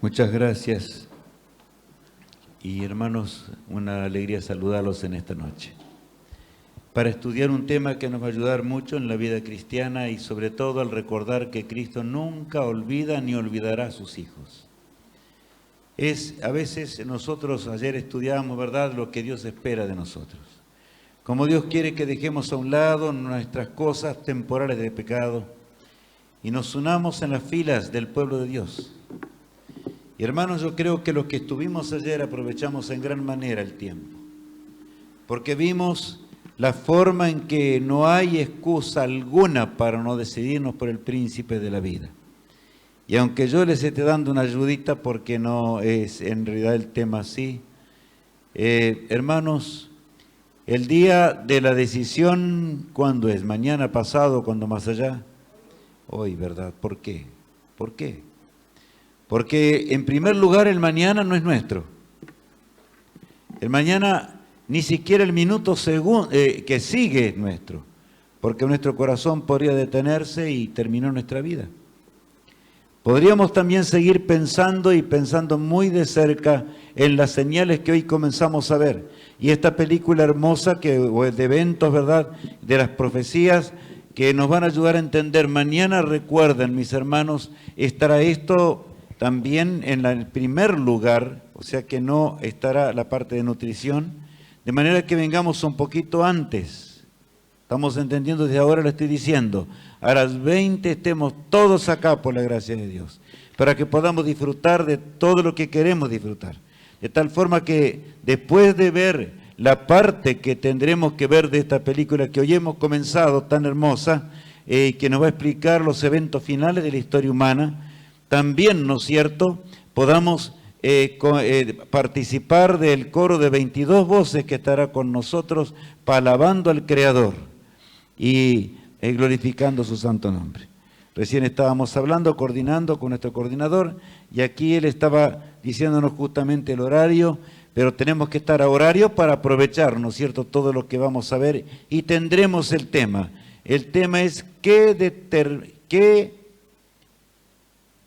Muchas gracias. Y hermanos, una alegría saludarlos en esta noche. Para estudiar un tema que nos va a ayudar mucho en la vida cristiana y sobre todo al recordar que Cristo nunca olvida ni olvidará a sus hijos. A veces nosotros ayer estudiábamos, ¿verdad?, lo que Dios espera de nosotros. Como Dios quiere que dejemos a un lado nuestras cosas temporales de pecado y nos unamos en las filas del pueblo de Dios. Y hermanos, yo creo que los que estuvimos ayer aprovechamos en gran manera el tiempo, porque vimos la forma en que no hay excusa alguna para no decidirnos por el príncipe de la vida. Y aunque yo les esté dando una ayudita porque no es en realidad el tema así, hermanos, el día de la decisión, ¿cuándo es? ¿Mañana, pasado, cuándo más allá? Hoy, ¿verdad? ¿Por qué? ¿Por qué? Porque en primer lugar el mañana no es nuestro. El mañana ni siquiera el minuto que sigue es nuestro. Porque nuestro corazón podría detenerse y terminó nuestra vida. Podríamos también seguir pensando y pensando muy de cerca en las señales que hoy comenzamos a ver. Y esta película hermosa de eventos, ¿verdad?, de las profecías que nos van a ayudar a entender. Mañana, recuerden, mis hermanos, estará esto también en el primer lugar, o sea que no estará la parte de nutrición, de manera que vengamos un poquito antes. Estamos entendiendo, desde ahora lo estoy diciendo, a las 20 estemos todos acá por la gracia de Dios, para que podamos disfrutar de todo lo que queremos disfrutar. De tal forma que después de ver la parte que tendremos que ver de esta película que hoy hemos comenzado, tan hermosa, que nos va a explicar los eventos finales de la historia humana, también, ¿no es cierto?, podamos participar del coro de 22 voces que estará con nosotros alabando al Creador y glorificando su santo nombre. Recién estábamos hablando, coordinando con nuestro coordinador, y aquí él estaba diciéndonos justamente el horario, pero tenemos que estar a horario para aprovechar, ¿no es cierto?, todo lo que vamos a ver, y tendremos el tema. El tema es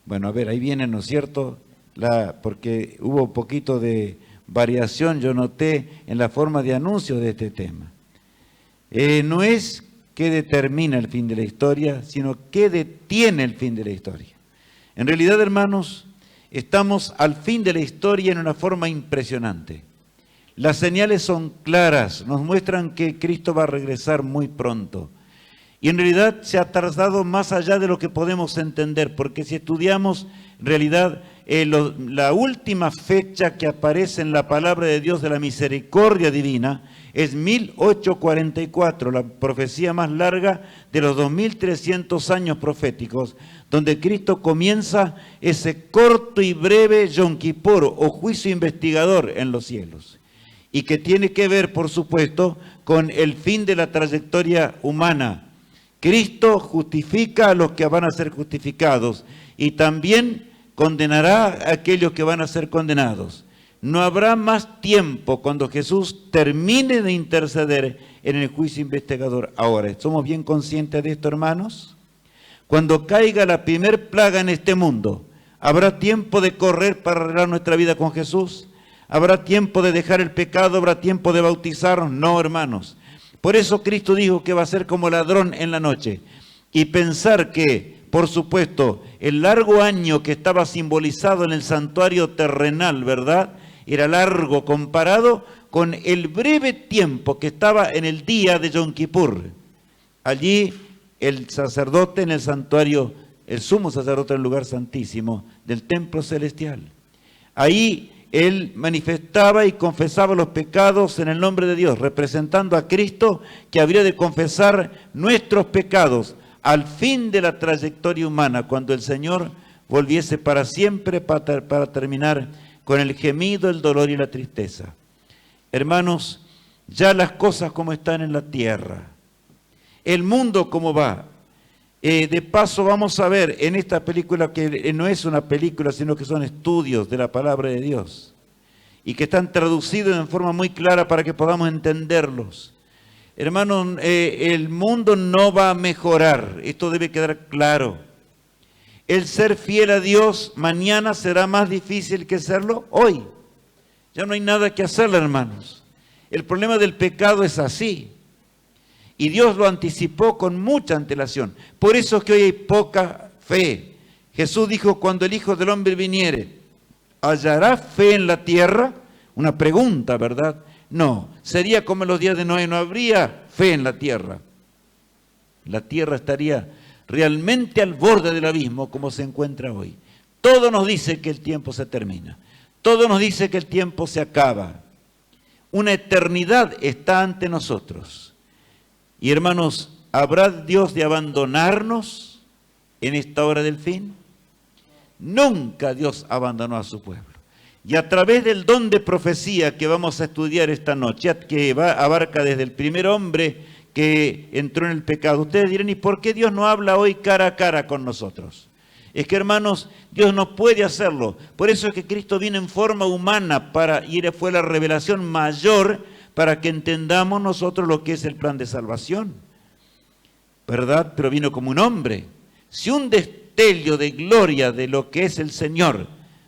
bueno, a ver, ahí viene, ¿no es cierto?, porque hubo un poquito de variación, yo noté, en la forma de anuncio de este tema. No es qué determina el fin de la historia, sino qué detiene el fin de la historia. En realidad, hermanos, estamos al fin de la historia en una forma impresionante. Las señales son claras, nos muestran que Cristo va a regresar muy pronto. Y en realidad se ha tardado más allá de lo que podemos entender, porque si estudiamos en realidad la última fecha que aparece en la palabra de Dios de la misericordia divina es 1844, la profecía más larga de los 2300 años proféticos, donde Cristo comienza ese corto y breve Yom Kippur o juicio investigador en los cielos, y que tiene que ver, por supuesto, con el fin de la trayectoria humana. Cristo justifica a los que van a ser justificados y también condenará a aquellos que van a ser condenados. No habrá más tiempo cuando Jesús termine de interceder en el juicio investigador. Ahora, ¿somos bien conscientes de esto, hermanos? Cuando caiga la primer plaga en este mundo, ¿habrá tiempo de correr para arreglar nuestra vida con Jesús? ¿Habrá tiempo de dejar el pecado? ¿Habrá tiempo de bautizarnos? No, hermanos. Por eso Cristo dijo que va a ser como ladrón en la noche. Y pensar que, por supuesto, el largo año que estaba simbolizado en el santuario terrenal, ¿verdad?, era largo comparado con el breve tiempo que estaba en el día de Yom Kippur. Allí el sacerdote en el santuario, el sumo sacerdote en el lugar santísimo del templo celestial. Ahí él manifestaba y confesaba los pecados en el nombre de Dios, representando a Cristo que habría de confesar nuestros pecados al fin de la trayectoria humana, cuando el Señor volviese para siempre para terminar con el gemido, el dolor y la tristeza. Hermanos, ya las cosas como están en la tierra, el mundo como va. De paso vamos a ver en esta película, que no es una película, sino que son estudios de la palabra de Dios, y que están traducidos en forma muy clara para que podamos entenderlos. Hermanos, el mundo no va a mejorar, esto debe quedar claro. el ser fiel a Dios mañana será más difícil que serlo hoy. Ya no hay nada que hacerle, hermanos. El problema del pecado es así. Y Dios lo anticipó con mucha antelación. Por eso es que hoy hay poca fe. Jesús dijo, cuando el Hijo del Hombre viniere, ¿hallará fe en la tierra? Una pregunta, ¿verdad? No, sería como en los días de Noé, no habría fe en la tierra. La tierra estaría realmente al borde del abismo como se encuentra hoy. Todo nos dice que el tiempo se termina. Todo nos dice que el tiempo se acaba. Una eternidad está ante nosotros. Y hermanos, ¿habrá Dios de abandonarnos en esta hora del fin? Nunca Dios abandonó a su pueblo. Y a través del don de profecía que vamos a estudiar esta noche, que abarca desde el primer hombre que entró en el pecado, ustedes dirán, ¿y por qué Dios no habla hoy cara a cara con nosotros? Es que, hermanos, Dios no puede hacerlo. Por eso es que Cristo viene en forma humana y fue la revelación mayor para que entendamos nosotros lo que es el plan de salvación. ¿Verdad? Pero vino como un hombre. Si un destello de gloria de lo que es el Señor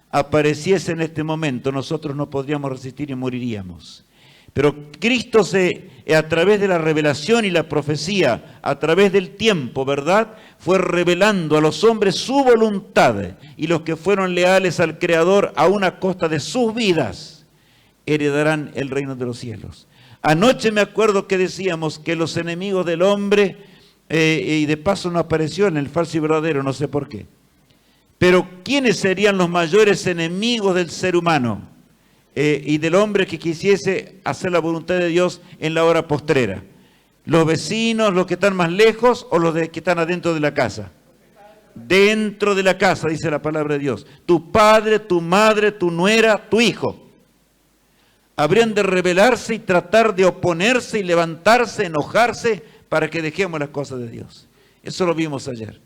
apareciese en este momento, nosotros no podríamos resistir y moriríamos. Pero Cristo a través de la revelación y la profecía, a través del tiempo, ¿verdad?, fue revelando a los hombres su voluntad, y los que fueron leales al Creador a una costa de sus vidas, heredarán el reino de los cielos. Anoche me acuerdo que decíamos que los enemigos del hombre, y de paso no apareció en el falso y verdadero, no sé por qué. Pero ¿quiénes serían los mayores enemigos del ser humano? Y del hombre que quisiese hacer la voluntad de Dios en la hora postrera. ¿Los vecinos, los que están más lejos, o los que están adentro de la casa? Dentro de la casa, dice la palabra de Dios. Tu padre, tu madre, tu nuera, tu hijo. Habrían de rebelarse y tratar de oponerse y levantarse, enojarse, para que dejemos las cosas de Dios. Eso lo vimos ayer.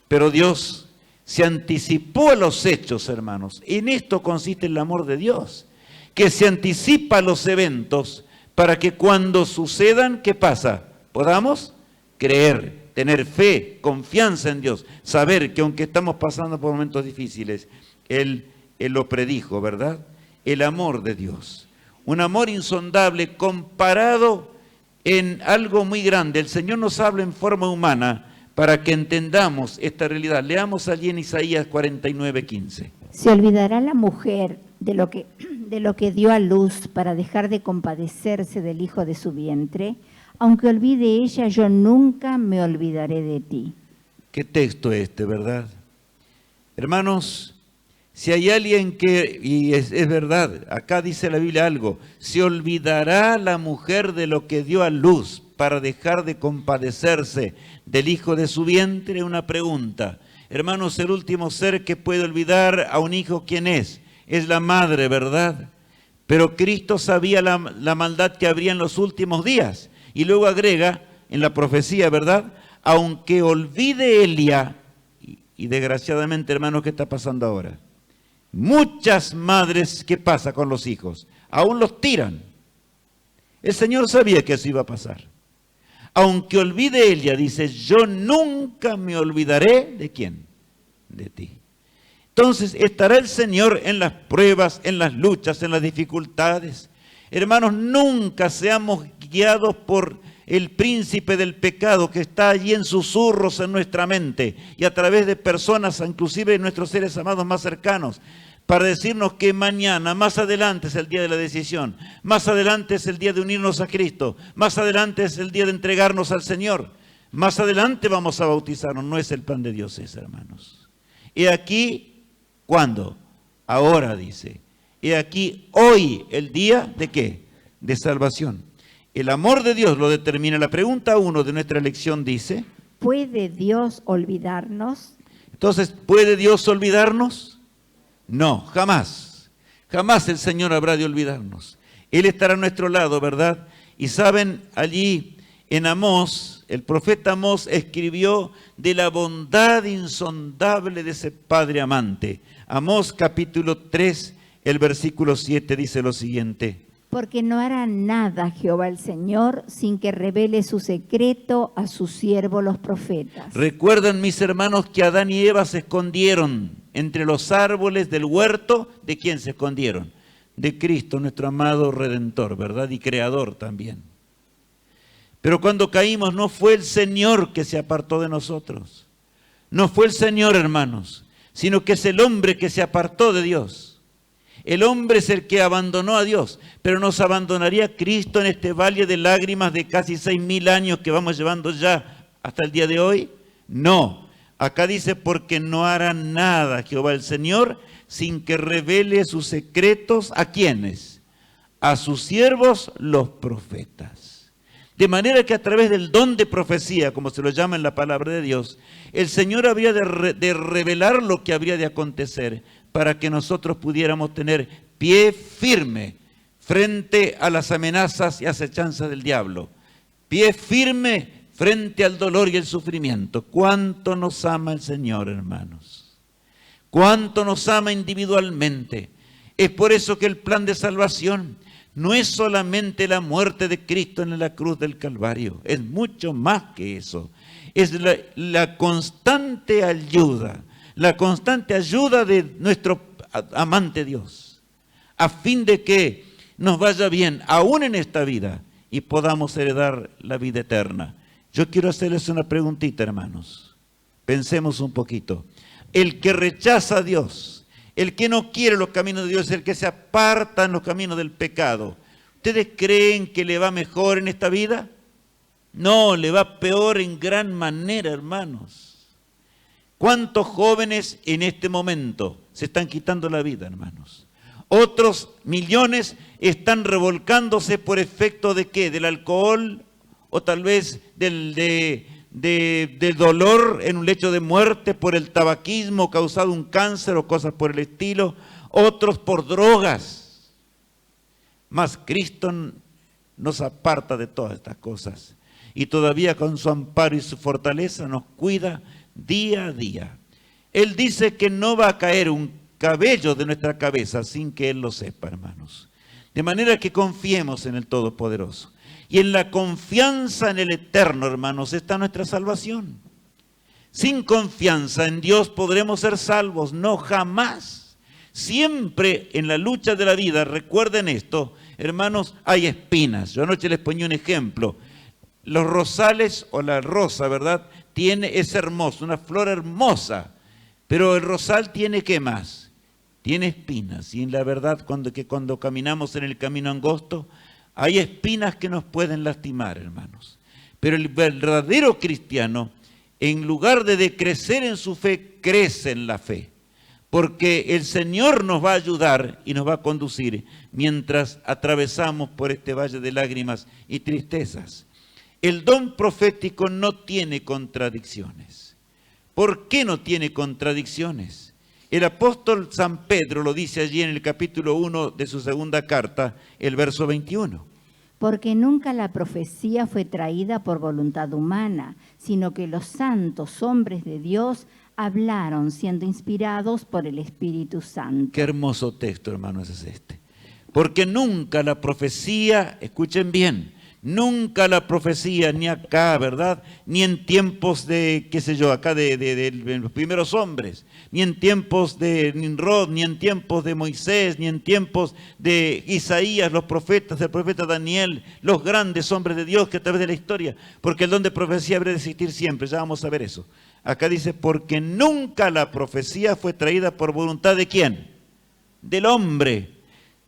Pero Dios se anticipó a los hechos, hermanos. En esto consiste el amor de Dios, que se anticipa a los eventos para que cuando sucedan, ¿qué pasa? Podamos creer, tener fe, confianza en Dios, saber que aunque estamos pasando por momentos difíciles, Él lo predijo, ¿verdad? El amor de Dios, un amor insondable comparado en algo muy grande. El Señor nos habla en forma humana, para que entendamos esta realidad. Leamos allí en Isaías 49:15. ¿Se olvidará la mujer de lo que dio a luz para dejar de compadecerse del hijo de su vientre? Aunque olvide ella, yo nunca me olvidaré de ti. ¿Qué texto este, verdad? Hermanos, si hay alguien y es verdad, acá dice la Biblia algo, ¿se olvidará la mujer de lo que dio a luz para dejar de compadecerse del hijo de su vientre? Una pregunta. Hermanos, el último ser que puede olvidar a un hijo, ¿quién es? Es la madre, ¿verdad? Pero Cristo sabía la maldad que habría en los últimos días. Y luego agrega en la profecía, ¿verdad? Aunque olvide Elia, y desgraciadamente, hermanos, ¿qué está pasando ahora? Muchas madres, ¿qué pasa con los hijos? Aún los tiran. El Señor sabía que eso iba a pasar. Aunque olvide Elia, dice, yo nunca me olvidaré, ¿de quién? De ti. Entonces, ¿estará el Señor en las pruebas, en las luchas, en las dificultades? Hermanos, nunca seamos guiados por el príncipe del pecado que está allí en susurros en nuestra mente y a través de personas, inclusive de nuestros seres amados más cercanos, para decirnos que mañana, más adelante es el día de la decisión, más adelante es el día de unirnos a Cristo, más adelante es el día de entregarnos al Señor, más adelante vamos a bautizarnos. No es el plan de Dios ese, hermanos. He aquí, ¿cuándo? Ahora, dice. He aquí, hoy, el día de ¿qué? De salvación. El amor de Dios lo determina. La pregunta 1 de nuestra lección dice, ¿puede Dios olvidarnos? Entonces, ¿puede Dios olvidarnos? No, jamás. Jamás el Señor habrá de olvidarnos. Él estará a nuestro lado, ¿verdad? Y saben, allí en Amós, el profeta Amós escribió de la bondad insondable de ese Padre amante. Amós capítulo 3, el versículo 7 dice lo siguiente. Porque no hará nada Jehová el Señor sin que revele su secreto a sus siervos los profetas. Recuerden, mis hermanos, que Adán y Eva se escondieron entre los árboles del huerto. ¿De quién se escondieron? De Cristo, nuestro amado Redentor, ¿verdad? Y Creador también. Pero cuando caímos no fue el Señor que se apartó de nosotros. No fue el Señor, hermanos, sino que es el hombre que se apartó de Dios. El hombre es el que abandonó a Dios, pero ¿nos abandonaría Cristo en este valle de lágrimas de casi 6.000 años que vamos llevando ya hasta el día de hoy? No. Acá dice, porque no hará nada Jehová el Señor sin que revele sus secretos. ¿A quiénes? A sus siervos los profetas. De manera que a través del don de profecía, como se lo llama en la palabra de Dios, el Señor habría de revelar lo que habría de acontecer, para que nosotros pudiéramos tener pie firme frente a las amenazas y acechanzas del diablo. Pie firme frente al dolor y el sufrimiento. ¿Cuánto nos ama el Señor, hermanos? ¿Cuánto nos ama individualmente? Es por eso que el plan de salvación no es solamente la muerte de Cristo en la cruz del Calvario. Es mucho más que eso. Es la constante ayuda. La constante ayuda de nuestro amante Dios, a fin de que nos vaya bien, aún en esta vida, y podamos heredar la vida eterna. Yo quiero hacerles una preguntita, hermanos. Pensemos un poquito. El que rechaza a Dios, el que no quiere los caminos de Dios, el que se aparta en los caminos del pecado, ¿ustedes creen que le va mejor en esta vida? No, le va peor en gran manera, hermanos. ¿Cuántos jóvenes en este momento se están quitando la vida, hermanos? Otros millones están revolcándose por efecto de ¿qué? Del alcohol o tal vez del dolor en un lecho de muerte por el tabaquismo causado un cáncer o cosas por el estilo. Otros por drogas. Mas Cristo nos aparta de todas estas cosas y todavía con su amparo y su fortaleza nos cuida día a día. Él dice que no va a caer un cabello de nuestra cabeza sin que Él lo sepa, hermanos. De manera que confiemos en el Todopoderoso. Y en la confianza en el Eterno, hermanos, está nuestra salvación. Sin confianza en Dios podremos ser salvos. No, jamás. Siempre en la lucha de la vida, recuerden esto, hermanos, hay espinas. Yo anoche les ponía un ejemplo. Los rosales o la rosa, ¿verdad? Es hermoso, una flor hermosa, pero el rosal tiene ¿qué más? Tiene espinas, y en la verdad cuando caminamos en el camino angosto, hay espinas que nos pueden lastimar, hermanos. Pero el verdadero cristiano, en lugar de decrecer en su fe, crece en la fe, porque el Señor nos va a ayudar y nos va a conducir mientras atravesamos por este valle de lágrimas y tristezas. El don profético no tiene contradicciones. ¿Por qué no tiene contradicciones? El apóstol San Pedro lo dice allí en el capítulo 1 de su segunda carta, el verso 21. Porque nunca la profecía fue traída por voluntad humana, sino que los santos hombres de Dios hablaron siendo inspirados por el Espíritu Santo. Qué hermoso texto, hermanos, es este. Porque nunca la profecía, escuchen bien, nunca la profecía, ni acá, ¿verdad? Ni en tiempos de, qué sé yo, acá de los primeros hombres, ni en tiempos de Nimrod, ni en tiempos de Moisés, ni en tiempos de Isaías, los profetas, del profeta Daniel, los grandes hombres de Dios que a través de la historia, porque el don de profecía habrá de existir siempre, ya vamos a ver eso. Acá dice, porque nunca la profecía fue traída por voluntad ¿de quién? Del hombre,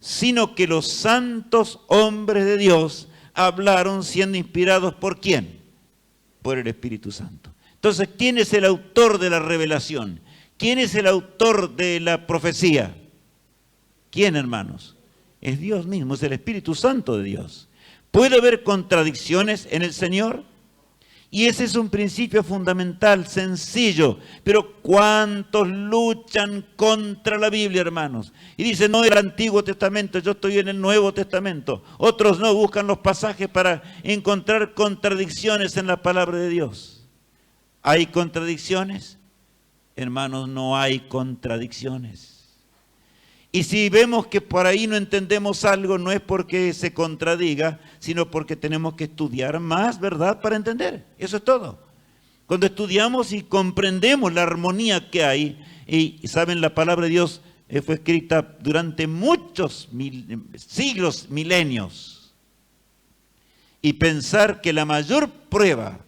sino que los santos hombres de Dios hablaron siendo inspirados ¿por quién? Por el Espíritu Santo. Entonces, ¿quién es el autor de la revelación? ¿Quién es el autor de la profecía? ¿Quién, hermanos? Es Dios mismo, es el Espíritu Santo de Dios. ¿Puede haber contradicciones en el Señor? Y ese es un principio fundamental, sencillo. Pero ¿cuántos luchan contra la Biblia, hermanos? Y dicen, no, el Antiguo Testamento, yo estoy en el Nuevo Testamento. Otros no, buscan los pasajes para encontrar contradicciones en la palabra de Dios. ¿Hay contradicciones? Hermanos, no hay contradicciones. Y si vemos que por ahí no entendemos algo, no es porque se contradiga, sino porque tenemos que estudiar más, ¿verdad?, para entender. Eso es todo. Cuando estudiamos y comprendemos la armonía que hay, y saben, la palabra de Dios fue escrita durante muchos siglos, milenios. Y pensar que la mayor prueba,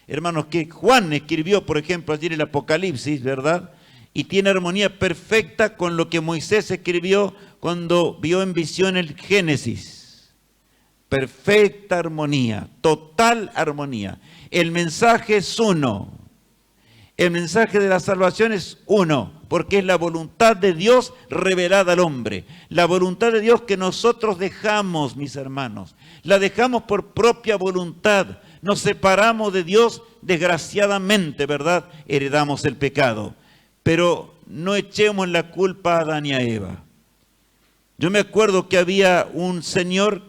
hermanos, que Juan escribió, por ejemplo, ayer el Apocalipsis, ¿verdad?, y tiene armonía perfecta con lo que Moisés escribió cuando vio en visión el Génesis. Perfecta armonía, total armonía. El mensaje es uno. El mensaje de la salvación es uno, porque es la voluntad de Dios revelada al hombre. La voluntad de Dios que nosotros dejamos, mis hermanos. La dejamos por propia voluntad. Nos separamos de Dios desgraciadamente, ¿verdad? Heredamos el pecado. Pero no echemos la culpa a Adán y a Eva. Yo me acuerdo que había un señor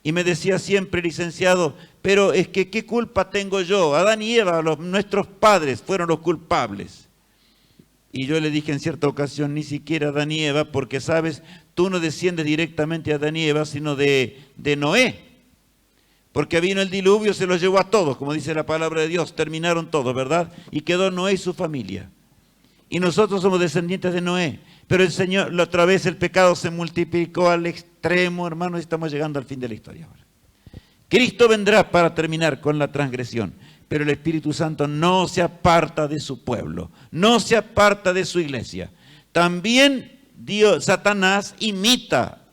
y me decía siempre, licenciado, pero es que ¿qué culpa tengo yo? Adán y Eva, nuestros padres, fueron los culpables. Y yo le dije en cierta ocasión, ni siquiera Adán y Eva, porque sabes, tú no desciendes directamente a Adán y Eva, sino de Noé. Porque vino el diluvio, se los llevó a todos, como dice la palabra de Dios, terminaron todos, ¿verdad? Y quedó Noé y su familia. Y nosotros somos descendientes de Noé. Pero el Señor, la otra vez el pecado se multiplicó al extremo, hermano, y estamos llegando al fin de la historia ahora. Cristo vendrá para terminar con la transgresión, pero el Espíritu Santo no se aparta de su pueblo, no se aparta de su iglesia. También Satanás imita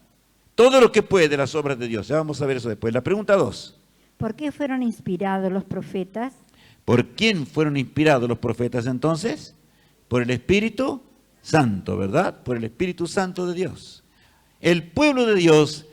todo lo que puede de las obras de Dios. Ya vamos a ver eso después. La pregunta 2. ¿Por qué fueron inspirados los profetas? ¿Por quién fueron inspirados los profetas entonces? Por el Espíritu Santo, ¿verdad? Por el Espíritu Santo de Dios. El pueblo de Dios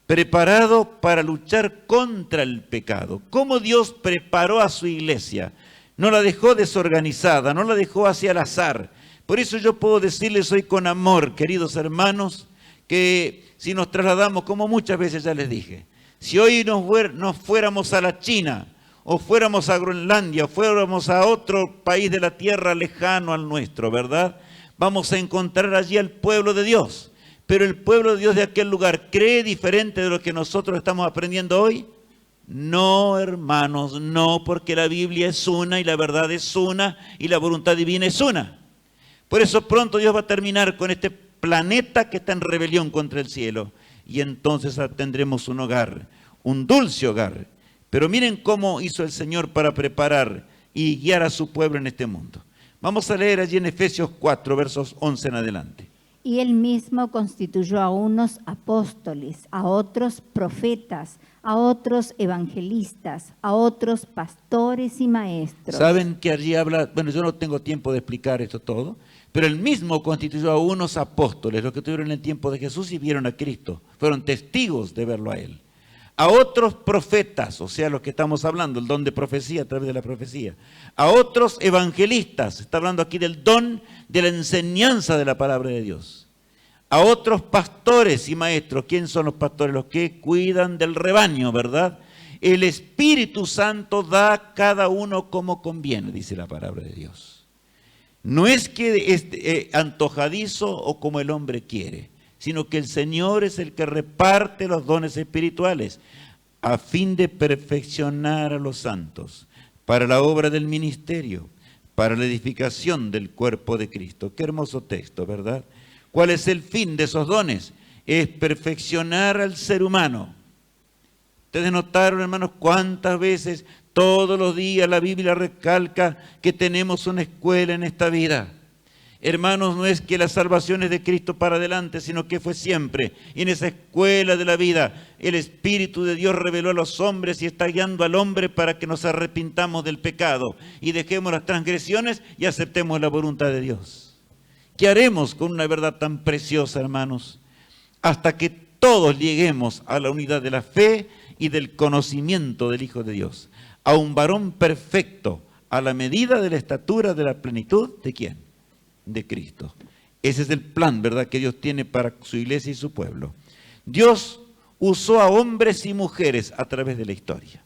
preparado para luchar contra el pecado. ¿Cómo Dios preparó a su iglesia? No la dejó desorganizada, no la dejó hacia el azar. Por eso yo puedo decirles hoy con amor, queridos hermanos, que si nos trasladamos, como muchas veces ya les dije, si hoy nos fuéramos a la China, o fuéramos a Groenlandia, o fuéramos a otro país de la tierra lejano al nuestro, ¿verdad? Vamos a encontrar allí al pueblo de Dios. Pero el pueblo de Dios de aquel lugar, ¿cree diferente de lo que nosotros estamos aprendiendo hoy? No, hermanos, no, porque la Biblia es una y la verdad es una y la voluntad divina es una. Por eso pronto Dios va a terminar con este planeta que está en rebelión contra el cielo. Y entonces tendremos un hogar, un dulce hogar. Pero miren cómo hizo el Señor para preparar y guiar a su pueblo en este mundo. Vamos a leer allí en Efesios 4, versos 11 en adelante. Y él mismo constituyó a unos apóstoles, a otros profetas, a otros evangelistas, a otros pastores y maestros. ¿Saben que allí habla? Bueno, yo no tengo tiempo de explicar esto todo, pero él mismo constituyó a unos apóstoles, los que tuvieron el tiempo de Jesús y vieron a Cristo. Fueron testigos de verlo a él. A otros profetas, o sea, los que estamos hablando, el don de profecía a través de la profecía. A otros evangelistas, está hablando aquí del don de la enseñanza de la palabra de Dios. A otros pastores y maestros. ¿Quién son los pastores? Los que cuidan del rebaño, ¿verdad? El Espíritu Santo da a cada uno como conviene, dice la palabra de Dios. No es que esté antojadizo o como el hombre quiere, sino que el Señor es el que reparte los dones espirituales a fin de perfeccionar a los santos para la obra del ministerio, para la edificación del cuerpo de Cristo. Qué hermoso texto, ¿verdad? ¿Cuál es el fin de esos dones? Es perfeccionar al ser humano. Ustedes notaron, hermanos, cuántas veces todos los días la Biblia recalca que tenemos una escuela en esta vida. Hermanos, no es que la salvación es de Cristo para adelante, sino que fue siempre. Y en esa escuela de la vida, el Espíritu de Dios reveló a los hombres y está guiando al hombre para que nos arrepintamos del pecado y dejemos las transgresiones y aceptemos la voluntad de Dios. ¿Qué haremos con una verdad tan preciosa, hermanos? Hasta que todos lleguemos a la unidad de la fe y del conocimiento del Hijo de Dios. A un varón perfecto, a la medida de la estatura de la plenitud, ¿de quién? De Cristo. Ese es el plan, ¿verdad?, que Dios tiene para su iglesia y su pueblo. Dios usó a hombres y mujeres a través de la historia.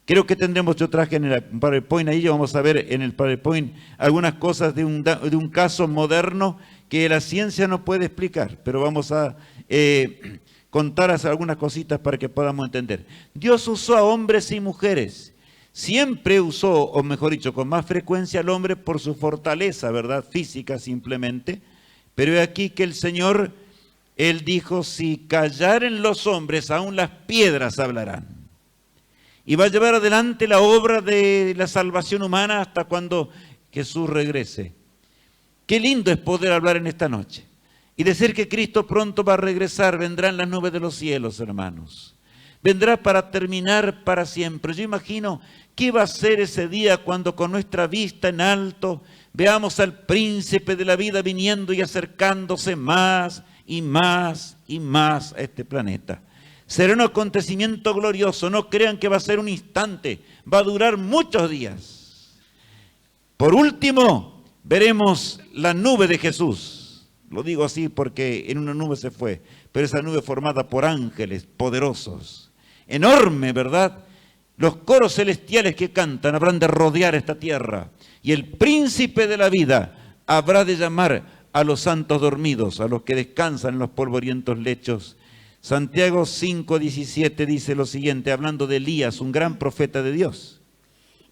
Creo que tendremos, yo traje en el PowerPoint ahí, vamos a ver en el PowerPoint algunas cosas de un caso moderno que la ciencia no puede explicar, pero vamos a contar algunas cositas para que podamos entender. Dios usó a hombres y mujeres. Siempre usó, o mejor dicho, con más frecuencia al hombre por su fortaleza, ¿verdad? Física simplemente. Pero he aquí que el Señor, Él dijo, si callaren los hombres, aún las piedras hablarán. Y va a llevar adelante la obra de la salvación humana hasta cuando Jesús regrese. Qué lindo es poder hablar en esta noche y decir que Cristo pronto va a regresar, vendrá en las nubes de los cielos, hermanos. Vendrá para terminar para siempre. Yo imagino qué va a ser ese día cuando con nuestra vista en alto veamos al príncipe de la vida viniendo y acercándose más y más y más a este planeta. Será un acontecimiento glorioso, no crean que va a ser un instante, va a durar muchos días. Por último, veremos la nube de Jesús. Lo digo así porque en una nube se fue, pero esa nube formada por ángeles poderosos. Enorme, ¿verdad? Los coros celestiales que cantan habrán de rodear esta tierra y el príncipe de la vida habrá de llamar a los santos dormidos, a los que descansan en los polvorientos lechos. Santiago 5:17 dice lo siguiente, hablando de Elías, un gran profeta de Dios.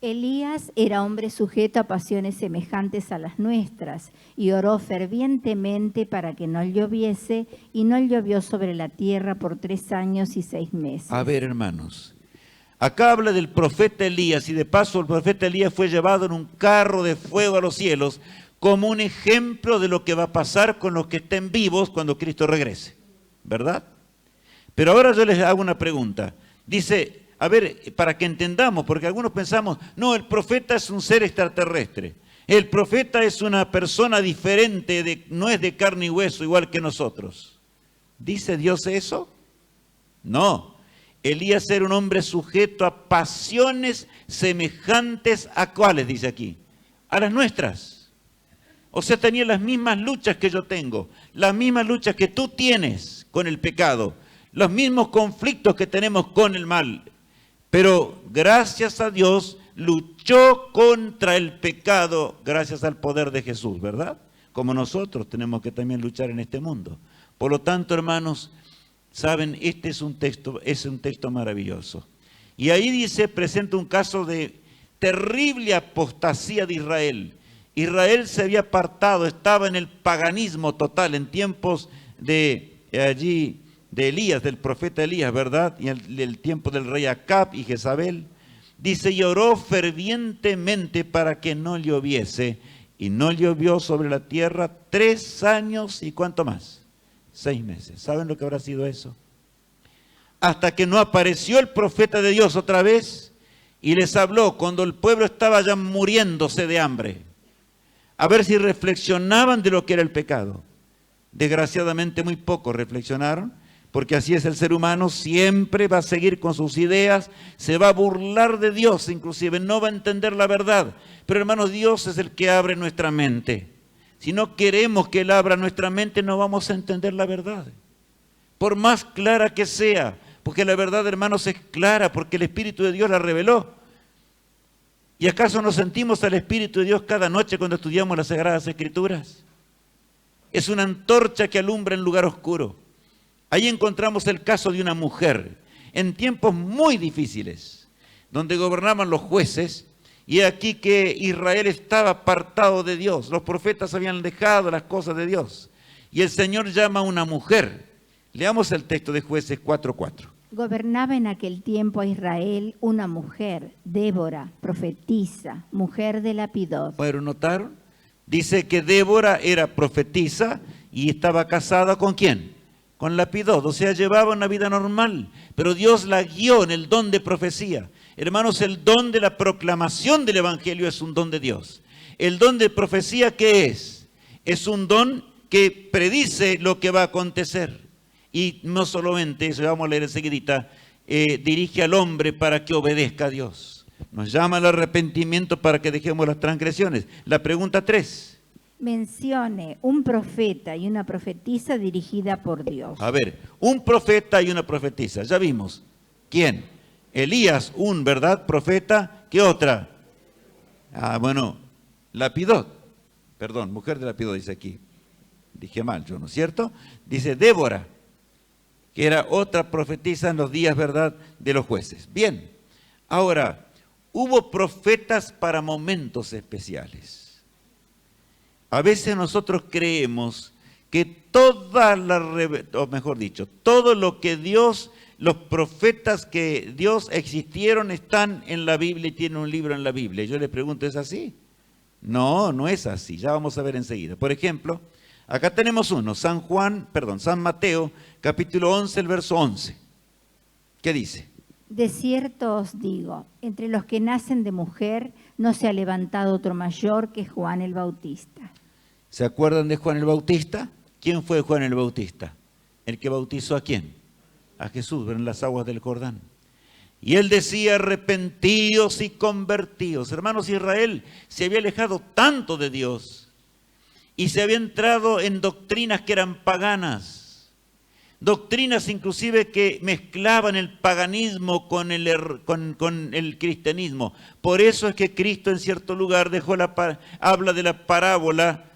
Elías era hombre sujeto a pasiones semejantes a las nuestras y oró fervientemente para que no lloviese y no llovió sobre la tierra por 3 años y 6 meses. A ver, hermanos, acá habla del profeta Elías y de paso el profeta Elías fue llevado en un carro de fuego a los cielos como un ejemplo de lo que va a pasar con los que estén vivos cuando Cristo regrese, ¿verdad? Pero ahora yo les hago una pregunta. Dice, a ver, para que entendamos, porque algunos pensamos, no, el profeta es un ser extraterrestre. El profeta es una persona diferente, no es de carne y hueso, igual que nosotros. ¿Dice Dios eso? No. Elías era un hombre sujeto a pasiones semejantes a ¿cuáles? Dice aquí. A las nuestras. O sea, tenía las mismas luchas que yo tengo, las mismas luchas que tú tienes con el pecado, los mismos conflictos que tenemos con el mal. Pero gracias a Dios luchó contra el pecado gracias al poder de Jesús, ¿verdad? Como nosotros tenemos que también luchar en este mundo. Por lo tanto, hermanos, saben, este es un texto maravilloso. Y ahí dice, presenta un caso de terrible apostasía de Israel. Israel se había apartado, estaba en el paganismo total en tiempos de Elías, del profeta Elías, ¿verdad? Y el tiempo del rey Acab y Jezabel. Dice, y oró fervientemente para que no lloviese, y no llovió sobre la tierra 3 años y ¿cuánto más? 6 meses. ¿Saben lo que habrá sido eso? Hasta que no apareció el profeta de Dios otra vez y les habló cuando el pueblo estaba ya muriéndose de hambre. A ver si reflexionaban de lo que era el pecado. Desgraciadamente muy pocos reflexionaron, porque así es el ser humano, siempre va a seguir con sus ideas, se va a burlar de Dios, inclusive no va a entender la verdad. Pero hermanos, Dios es el que abre nuestra mente. Si no queremos que Él abra nuestra mente, no vamos a entender la verdad. Por más clara que sea, porque la verdad, hermanos, es clara, porque el Espíritu de Dios la reveló. ¿Y acaso nos sentimos al Espíritu de Dios cada noche cuando estudiamos las Sagradas Escrituras? Es una antorcha que alumbra en lugar oscuro. Ahí encontramos el caso de una mujer en tiempos muy difíciles, donde gobernaban los jueces, y aquí que Israel estaba apartado de Dios. Los profetas habían dejado las cosas de Dios. Y el Señor llama a una mujer. Leamos el texto de Jueces 4:4. Gobernaba en aquel tiempo a Israel una mujer, Débora, profetisa, mujer de Lapidot. ¿Pero notaron? Dice que Débora era profetisa y estaba casada ¿con quién? Con Lapidot, o sea, llevaba una vida normal, pero Dios la guió en el don de profecía. Hermanos, el don de la proclamación del Evangelio es un don de Dios. El don de profecía, ¿qué es? Es un don que predice lo que va a acontecer. Y no solamente eso, vamos a leer enseguidita, dirige al hombre para que obedezca a Dios. Nos llama al arrepentimiento para que dejemos las transgresiones. La pregunta 3. Mencione un profeta y una profetisa dirigida por Dios. A ver, un profeta y una profetisa. Ya vimos. ¿Quién? Elías, un, ¿verdad?, profeta. ¿Qué otra? Bueno, Lapidot. Perdón, mujer de Lapidot dice aquí. Dije mal yo, ¿no es cierto? Dice Débora, que era otra profetisa en los días, ¿verdad?, de los jueces. Bien, ahora, hubo profetas para momentos especiales. A veces nosotros creemos que todo lo que Dios, los profetas que Dios existieron están en la Biblia y tienen un libro en la Biblia. Yo le pregunto, ¿es así? No, no es así, ya vamos a ver enseguida. Por ejemplo, acá tenemos uno, San Mateo, capítulo 11, el verso 11. ¿Qué dice? De cierto os digo, entre los que nacen de mujer no se ha levantado otro mayor que Juan el Bautista. ¿Se acuerdan de Juan el Bautista? ¿Quién fue Juan el Bautista? El que bautizó ¿a quién? A Jesús en las aguas del Jordán. Y él decía, arrepentíos y convertíos. Hermanos, Israel se había alejado tanto de Dios y se había entrado en doctrinas que eran paganas. Doctrinas inclusive que mezclaban el paganismo con el cristianismo. Por eso es que Cristo en cierto lugar habla de la parábola,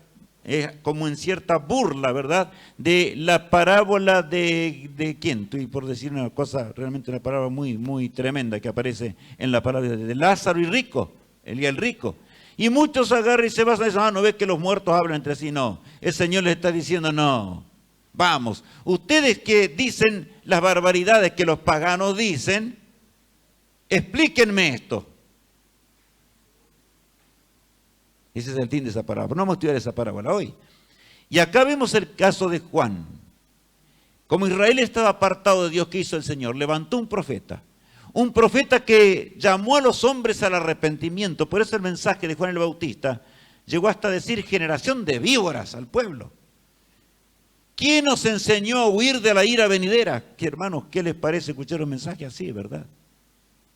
como en cierta burla, ¿verdad? De la parábola de ¿quién? Estoy por decir una cosa, realmente una parábola muy, muy tremenda que aparece en la parábola de Lázaro y rico, el rico. Y muchos agarran y se basan en eso, no ve que los muertos hablan entre sí, no. El Señor les está diciendo, no, vamos, ustedes que dicen las barbaridades que los paganos dicen, explíquenme esto. Ese es el fin de esa parábola. No vamos a estudiar esa parábola hoy. Y acá vemos el caso de Juan. Como Israel estaba apartado de Dios, ¿qué hizo el Señor? Levantó un profeta. Un profeta que llamó a los hombres al arrepentimiento. Por eso el mensaje de Juan el Bautista llegó hasta decir generación de víboras al pueblo. ¿Quién nos enseñó a huir de la ira venidera? Que hermanos, ¿qué les parece escuchar un mensaje así, verdad?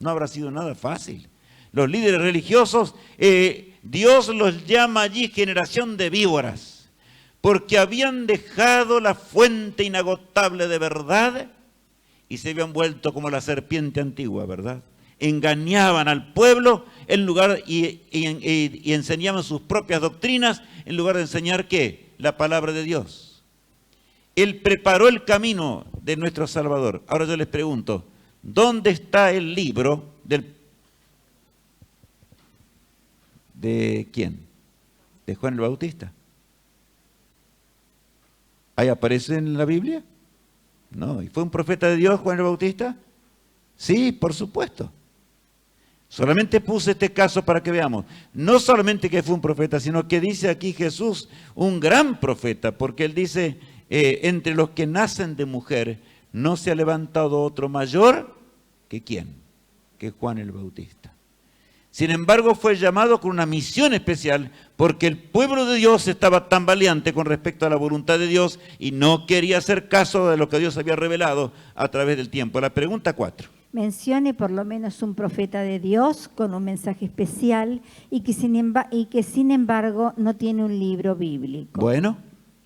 No habrá sido nada fácil. Los líderes religiosos, Dios los llama allí generación de víboras, porque habían dejado la fuente inagotable de verdad y se habían vuelto como la serpiente antigua, ¿verdad? Engañaban al pueblo en lugar y enseñaban sus propias doctrinas en lugar de enseñar ¿qué? La palabra de Dios. Él preparó el camino de nuestro Salvador. Ahora yo les pregunto, ¿dónde está el libro ¿de quién? ¿De Juan el Bautista? ¿Ahí aparece en la Biblia? No. ¿Y fue un profeta de Dios Juan el Bautista? Sí, por supuesto. Solamente puse este caso para que veamos. No solamente que fue un profeta, sino que dice aquí Jesús, un gran profeta, porque él dice, entre los que nacen de mujer, no se ha levantado otro mayor que ¿quién? Que Juan el Bautista. Sin embargo, fue llamado con una misión especial porque el pueblo de Dios estaba tan valiente con respecto a la voluntad de Dios y no quería hacer caso de lo que Dios había revelado a través del tiempo. La pregunta 4. Mencione por lo menos un profeta de Dios con un mensaje especial y que sin embargo no tiene un libro bíblico. Bueno,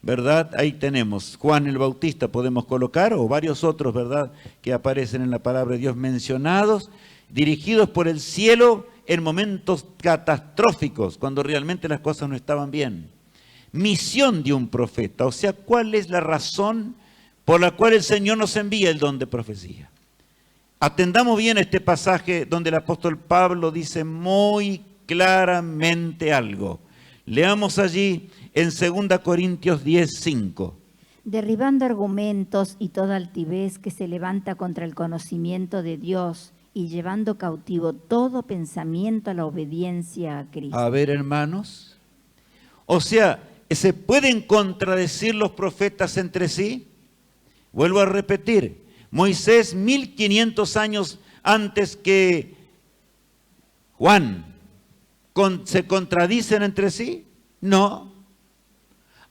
¿verdad? Ahí tenemos Juan el Bautista, podemos colocar, o varios otros, ¿verdad?, que aparecen en la palabra de Dios mencionados, dirigidos por el cielo en momentos catastróficos, cuando realmente las cosas no estaban bien. Misión de un profeta, o sea, ¿cuál es la razón por la cual el Señor nos envía el don de profecía? Atendamos bien este pasaje donde el apóstol Pablo dice muy claramente algo. Leamos allí en 2 Corintios 10:5. Derribando argumentos y toda altivez que se levanta contra el conocimiento de Dios y llevando cautivo todo pensamiento a la obediencia a Cristo. A ver, hermanos, o sea, ¿se pueden contradecir los profetas entre sí? Vuelvo a repetir, Moisés 1500 años antes que Juan, ¿se contradicen entre sí? No.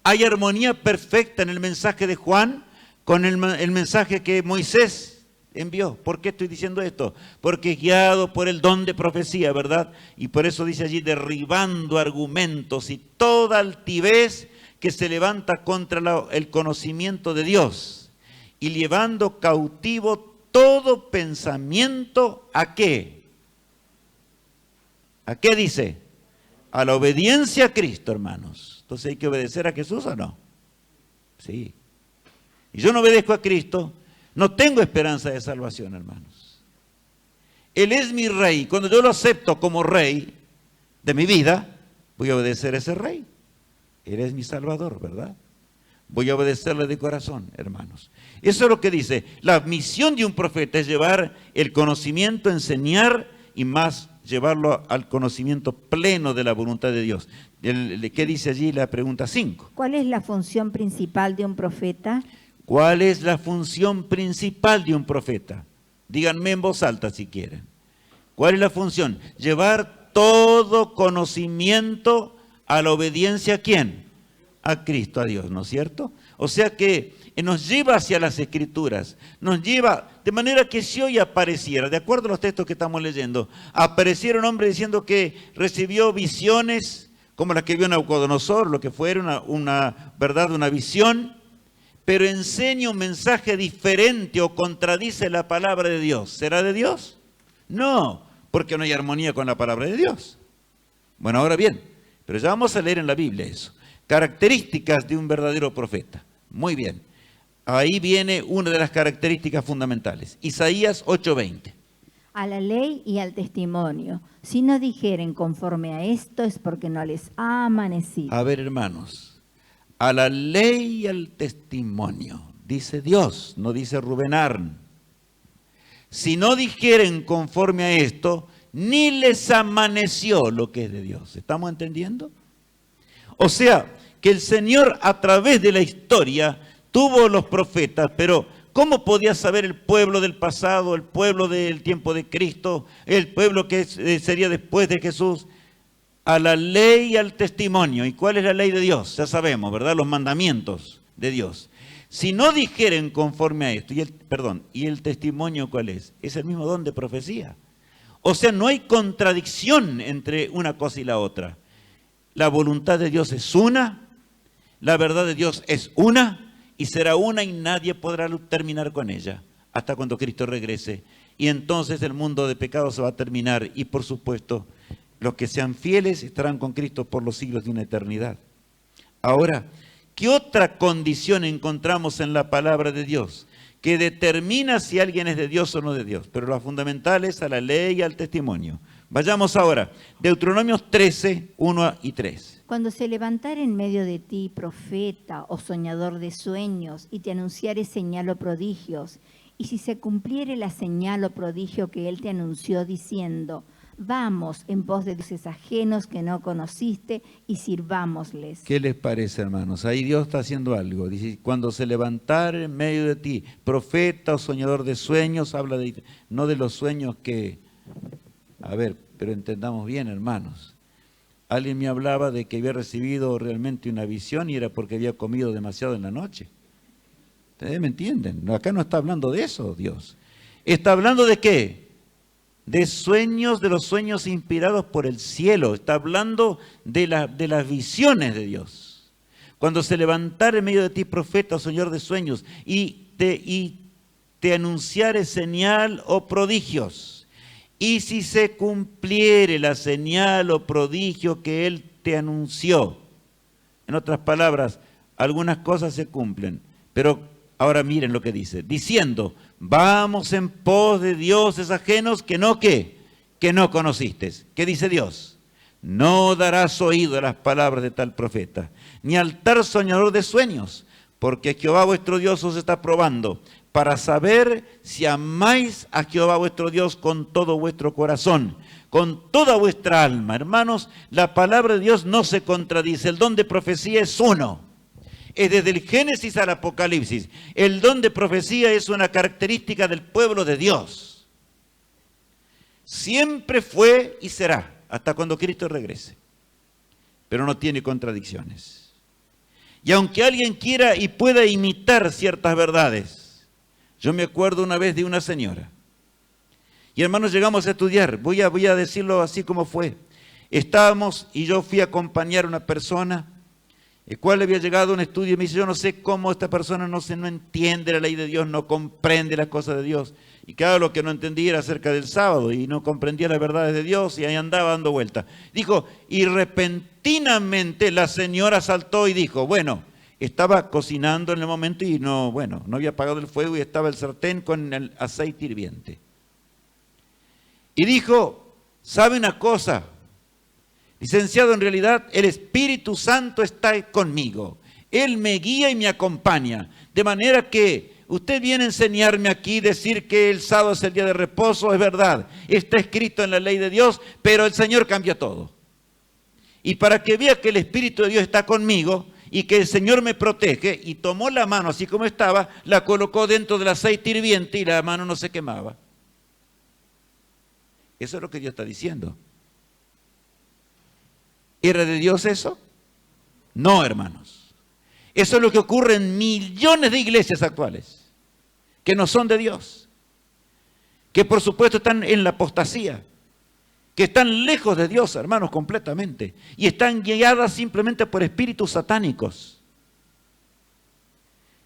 ¿Hay armonía perfecta en el mensaje de Juan con el mensaje que Moisés envió? ¿Por qué estoy diciendo esto? Porque guiado por el don de profecía, ¿verdad? Y por eso dice allí, derribando argumentos y toda altivez que se levanta contra el conocimiento de Dios y llevando cautivo todo pensamiento, ¿a qué? ¿A qué dice? A la obediencia a Cristo, hermanos. Entonces, ¿hay que obedecer a Jesús o no? Sí. Y yo no obedezco a Cristo, no tengo esperanza de salvación, hermanos. Él es mi rey. Cuando yo lo acepto como rey de mi vida, voy a obedecer a ese rey. Él es mi salvador, ¿verdad? Voy a obedecerle de corazón, hermanos. Eso es lo que dice. La misión de un profeta es llevar el conocimiento, enseñar y más llevarlo al conocimiento pleno de la voluntad de Dios. ¿Qué dice allí la pregunta 5? ¿Cuál es la función principal de un profeta? ¿Cuál es la función principal de un profeta? Díganme en voz alta si quieren. ¿Cuál es la función? Llevar todo conocimiento a la obediencia ¿a quién? A Cristo, a Dios, ¿no es cierto? O sea que nos lleva hacia las Escrituras, nos lleva, de manera que si hoy apareciera, de acuerdo a los textos que estamos leyendo, apareciera un hombre diciendo que recibió visiones, como las que vio Nabucodonosor, lo que fuera una visión, pero enseña un mensaje diferente o contradice la palabra de Dios. ¿Será de Dios? No, porque no hay armonía con la palabra de Dios. Bueno, ahora bien, pero ya vamos a leer en la Biblia eso. Características de un verdadero profeta. Muy bien. Ahí viene una de las características fundamentales. Isaías 8:20. A la ley y al testimonio. Si no dijeren conforme a esto es porque no les ha amanecido. A ver, hermanos. A la ley y al testimonio. Dice Dios, no dice Rubén Arn. Si no dijeren conforme a esto, ni les amaneció lo que es de Dios. ¿Estamos entendiendo? O sea, que el Señor a través de la historia tuvo los profetas, pero ¿cómo podía saber el pueblo del pasado, el pueblo del tiempo de Cristo, el pueblo que sería después de Jesús? A la ley y al testimonio. ¿Y cuál es la ley de Dios? Ya sabemos, ¿verdad? Los mandamientos de Dios. Si no dijeren conforme a esto, ¿y el testimonio cuál es? Es el mismo don de profecía. O sea, no hay contradicción entre una cosa y la otra. La voluntad de Dios es una, la verdad de Dios es una y será una y nadie podrá terminar con ella hasta cuando Cristo regrese. Y entonces el mundo de pecado se va a terminar y por supuesto los que sean fieles estarán con Cristo por los siglos de una eternidad. Ahora, ¿qué otra condición encontramos en la palabra de Dios que determina si alguien es de Dios o no de Dios? Pero la fundamental es a la ley y al testimonio. Vayamos ahora, Deuteronomios 13, 1 y 3. Cuando se levantare en medio de ti profeta o soñador de sueños y te anunciare señal o prodigios, y si se cumpliere la señal o prodigio que él te anunció diciendo, vamos en pos de dioses ajenos que no conociste y sirvámosles. ¿Qué les parece, hermanos? Ahí Dios está haciendo algo. Dice, cuando se levantare en medio de ti profeta o soñador de sueños, habla no de los sueños que... A ver, pero entendamos bien, hermanos. Alguien me hablaba de que había recibido realmente una visión y era porque había comido demasiado en la noche. ¿Ustedes me entienden? Acá no está hablando de eso, Dios. Está hablando de ¿qué? De sueños, de los sueños inspirados por el cielo. Está hablando de las visiones de Dios. Cuando se levantare en medio de ti profeta o soñador de sueños y te anunciare señal o prodigios. Y si se cumpliere la señal o prodigio que él te anunció. En otras palabras, algunas cosas se cumplen. Pero ahora miren lo que dice. Diciendo, vamos en pos de dioses ajenos que no, ¿qué? Que no conociste. ¿Qué dice Dios? No darás oído a las palabras de tal profeta, ni al tal soñador de sueños, porque Jehová vuestro Dios os está probando, para saber si amáis a Jehová vuestro Dios con todo vuestro corazón, con toda vuestra alma. Hermanos, la palabra de Dios no se contradice. El don de profecía es uno. Es desde el Génesis al Apocalipsis. El don de profecía es una característica del pueblo de Dios. Siempre fue y será, hasta cuando Cristo regrese. Pero no tiene contradicciones. Y aunque alguien quiera y pueda imitar ciertas verdades, yo me acuerdo una vez de una señora. Y hermanos, llegamos a estudiar. Voy a decirlo así como fue. Estábamos y yo fui a acompañar a una persona el cual había llegado a un estudio y me dice, yo no sé cómo esta persona no entiende la ley de Dios, no comprende las cosas de Dios. Y claro, lo que no entendía era acerca del sábado y no comprendía las verdades de Dios y ahí andaba dando vueltas. Dijo, y repentinamente la señora saltó y dijo, bueno, estaba cocinando en el momento y no había apagado el fuego y estaba el sartén con el aceite hirviente. Y dijo, ¿sabe una cosa? Licenciado, en realidad el Espíritu Santo está conmigo. Él me guía y me acompaña. De manera que usted viene a enseñarme aquí, decir que el sábado es el día de reposo, es verdad. Está escrito en la ley de Dios, pero el Señor cambia todo. Y para que vea que el Espíritu de Dios está conmigo y que el Señor me protege, y tomó la mano así como estaba, la colocó dentro del aceite hirviente y la mano no se quemaba. Eso es lo que Dios está diciendo. ¿Era de Dios eso? No, hermanos. Eso es lo que ocurre en millones de iglesias actuales, que no son de Dios, que por supuesto están en la apostasía, que están lejos de Dios, hermanos, completamente, y están guiadas simplemente por espíritus satánicos.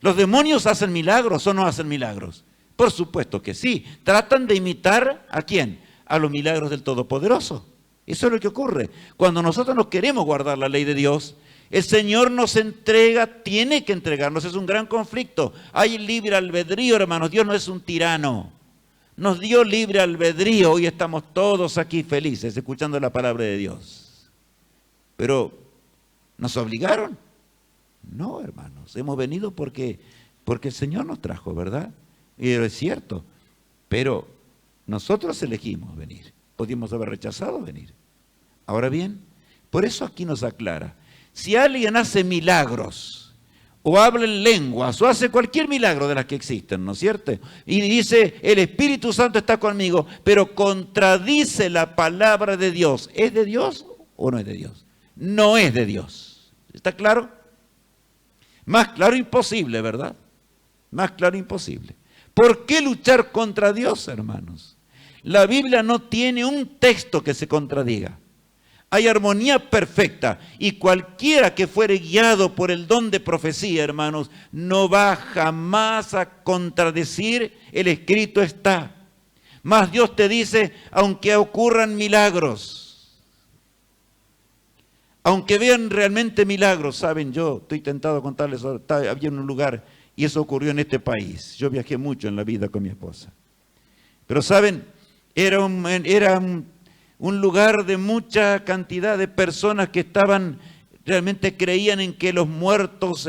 ¿Los demonios hacen milagros o no hacen milagros? Por supuesto que sí. Tratan de imitar ¿a quién? A los milagros del Todopoderoso. Eso es lo que ocurre. Cuando nosotros no queremos guardar la ley de Dios, el Señor nos entrega, tiene que entregarnos. Es un gran conflicto. Hay libre albedrío, hermanos. Dios no es un tirano. Nos dio libre albedrío. Hoy estamos todos aquí felices escuchando la palabra de Dios. Pero, ¿nos obligaron? No, hermanos. Hemos venido porque el Señor nos trajo, ¿verdad? Y es cierto. Pero nosotros elegimos venir. Podíamos haber rechazado venir. Ahora bien, por eso aquí nos aclara. Si alguien hace milagros, o habla en lenguas, o hace cualquier milagro de las que existen, ¿no es cierto? Y dice, el Espíritu Santo está conmigo, pero contradice la palabra de Dios. ¿Es de Dios o no es de Dios? No es de Dios. ¿Está claro? Más claro imposible, ¿verdad? Más claro imposible. ¿Por qué luchar contra Dios, hermanos? La Biblia no tiene un texto que se contradiga. Hay armonía perfecta y cualquiera que fuere guiado por el don de profecía, hermanos, no va jamás a contradecir el escrito está. Más Dios te dice, aunque ocurran milagros, aunque vean realmente milagros, saben, yo estoy tentado a contarles, había un lugar y eso ocurrió en este país. Yo viajé mucho en la vida con mi esposa. Pero saben, era un lugar de mucha cantidad de personas que realmente creían en que los muertos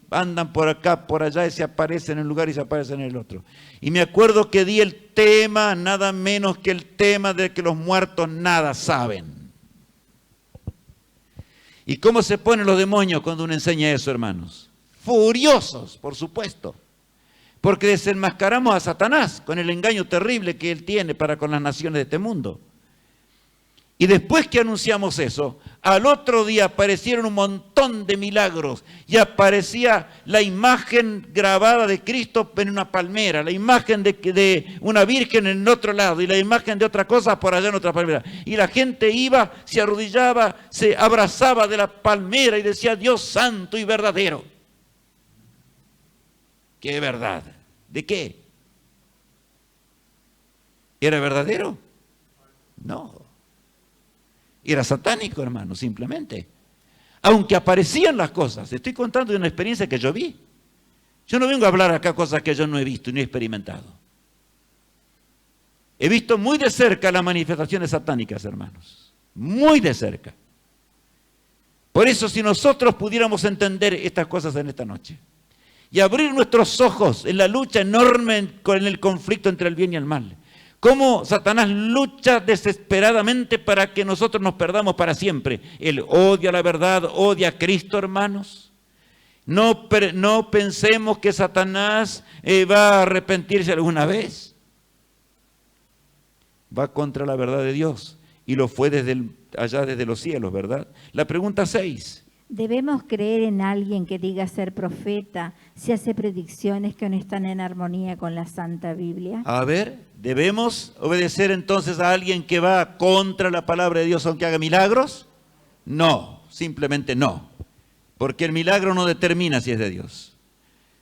andan por acá, por allá, y se aparecen en un lugar y se aparecen en el otro. Y me acuerdo que di el tema, nada menos que el tema de que los muertos nada saben. ¿Y cómo se ponen los demonios cuando uno enseña eso, hermanos? Furiosos, por supuesto. Porque desenmascaramos a Satanás con el engaño terrible que él tiene para con las naciones de este mundo. Y después que anunciamos eso, al otro día aparecieron un montón de milagros y aparecía la imagen grabada de Cristo en una palmera, la imagen de una virgen en otro lado y la imagen de otra cosa por allá en otra palmera. Y la gente iba, se arrodillaba, se abrazaba de la palmera y decía, Dios santo y verdadero. ¿Qué verdad? ¿De qué? ¿Era verdadero? No. Era satánico, hermano, simplemente. Aunque aparecían las cosas. Estoy contando de una experiencia que yo vi. Yo no vengo a hablar acá cosas que yo no he visto ni he experimentado. He visto muy de cerca las manifestaciones satánicas, hermanos. Muy de cerca. Por eso, si nosotros pudiéramos entender estas cosas en esta noche y abrir nuestros ojos en la lucha enorme con el conflicto entre el bien y el mal, cómo Satanás lucha desesperadamente para que nosotros nos perdamos para siempre. Él odia la verdad, odia a Cristo, hermanos. No pensemos que Satanás va a arrepentirse alguna vez. Va contra la verdad de Dios y lo fue allá desde los cielos, ¿verdad? La pregunta 6. ¿Debemos creer en alguien que diga ser profeta si hace predicciones que no están en armonía con la Santa Biblia? A ver, ¿debemos obedecer entonces a alguien que va contra la palabra de Dios aunque haga milagros? No, simplemente no. porque el milagro no determina si es de Dios.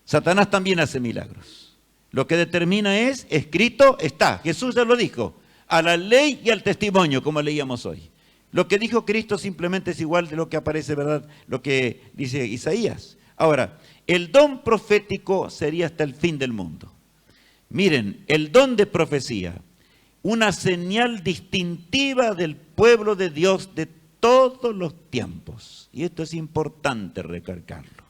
Satanás también hace milagros. Lo que determina es, escrito está, Jesús ya lo dijo, a la ley y al testimonio, como leíamos hoy. Lo que dijo Cristo simplemente es igual de lo que aparece, ¿verdad? Lo que dice Isaías. Ahora, el don profético sería hasta el fin del mundo. Miren, el don de profecía, una señal distintiva del pueblo de Dios de todos los tiempos. Y esto es importante recalcarlo.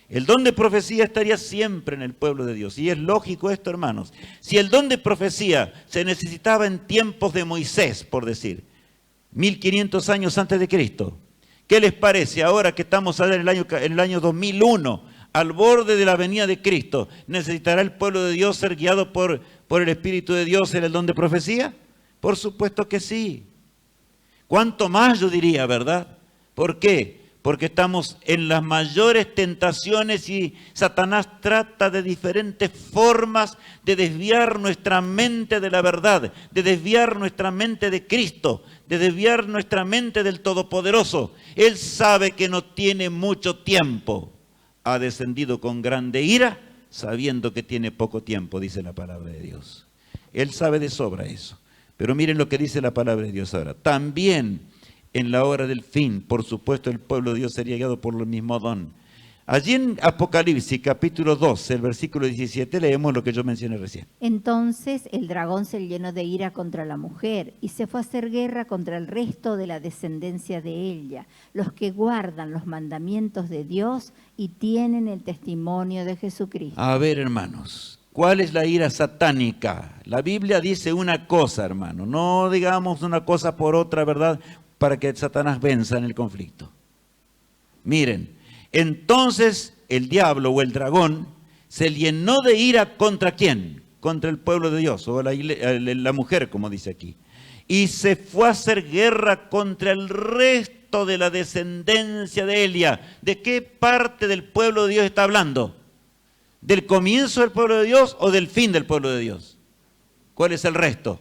El don de profecía estaría siempre en el pueblo de Dios. Y es lógico esto, hermanos. Si el don de profecía se necesitaba en tiempos de Moisés, por decir, 1500 años antes de Cristo, ¿qué les parece ahora que estamos en el año 2001, al borde de la venida de Cristo? ¿Necesitará el pueblo de Dios ser guiado por el Espíritu de Dios en el don de profecía? Por supuesto que sí. ¿Cuánto más yo diría, verdad? ¿Por qué? Porque estamos en las mayores tentaciones y Satanás trata de diferentes formas de desviar nuestra mente de la verdad, de desviar nuestra mente de Cristo, de desviar nuestra mente del Todopoderoso. Él sabe que no tiene mucho tiempo. Ha descendido con grande ira, sabiendo que tiene poco tiempo, dice la palabra de Dios. Él sabe de sobra eso. Pero miren lo que dice la palabra de Dios ahora. También en la hora del fin, por supuesto, el pueblo de Dios sería guiado por el mismo don. Allí en Apocalipsis, capítulo 12, el versículo 17, leemos lo que yo mencioné recién. Entonces el dragón se llenó de ira contra la mujer y se fue a hacer guerra contra el resto de la descendencia de ella, los que guardan los mandamientos de Dios y tienen el testimonio de Jesucristo. A ver, hermanos, ¿cuál es la ira satánica? La Biblia dice una cosa, hermano, no digamos una cosa por otra, ¿verdad?, para que Satanás venza en el conflicto. Miren, entonces el diablo o el dragón se llenó de ira ¿contra quién? Contra el pueblo de Dios, o la mujer, como dice aquí. Y se fue a hacer guerra contra el resto de la descendencia de Elia. ¿De qué parte del pueblo de Dios está hablando? ¿Del comienzo del pueblo de Dios o del fin del pueblo de Dios? ¿Cuál es el resto?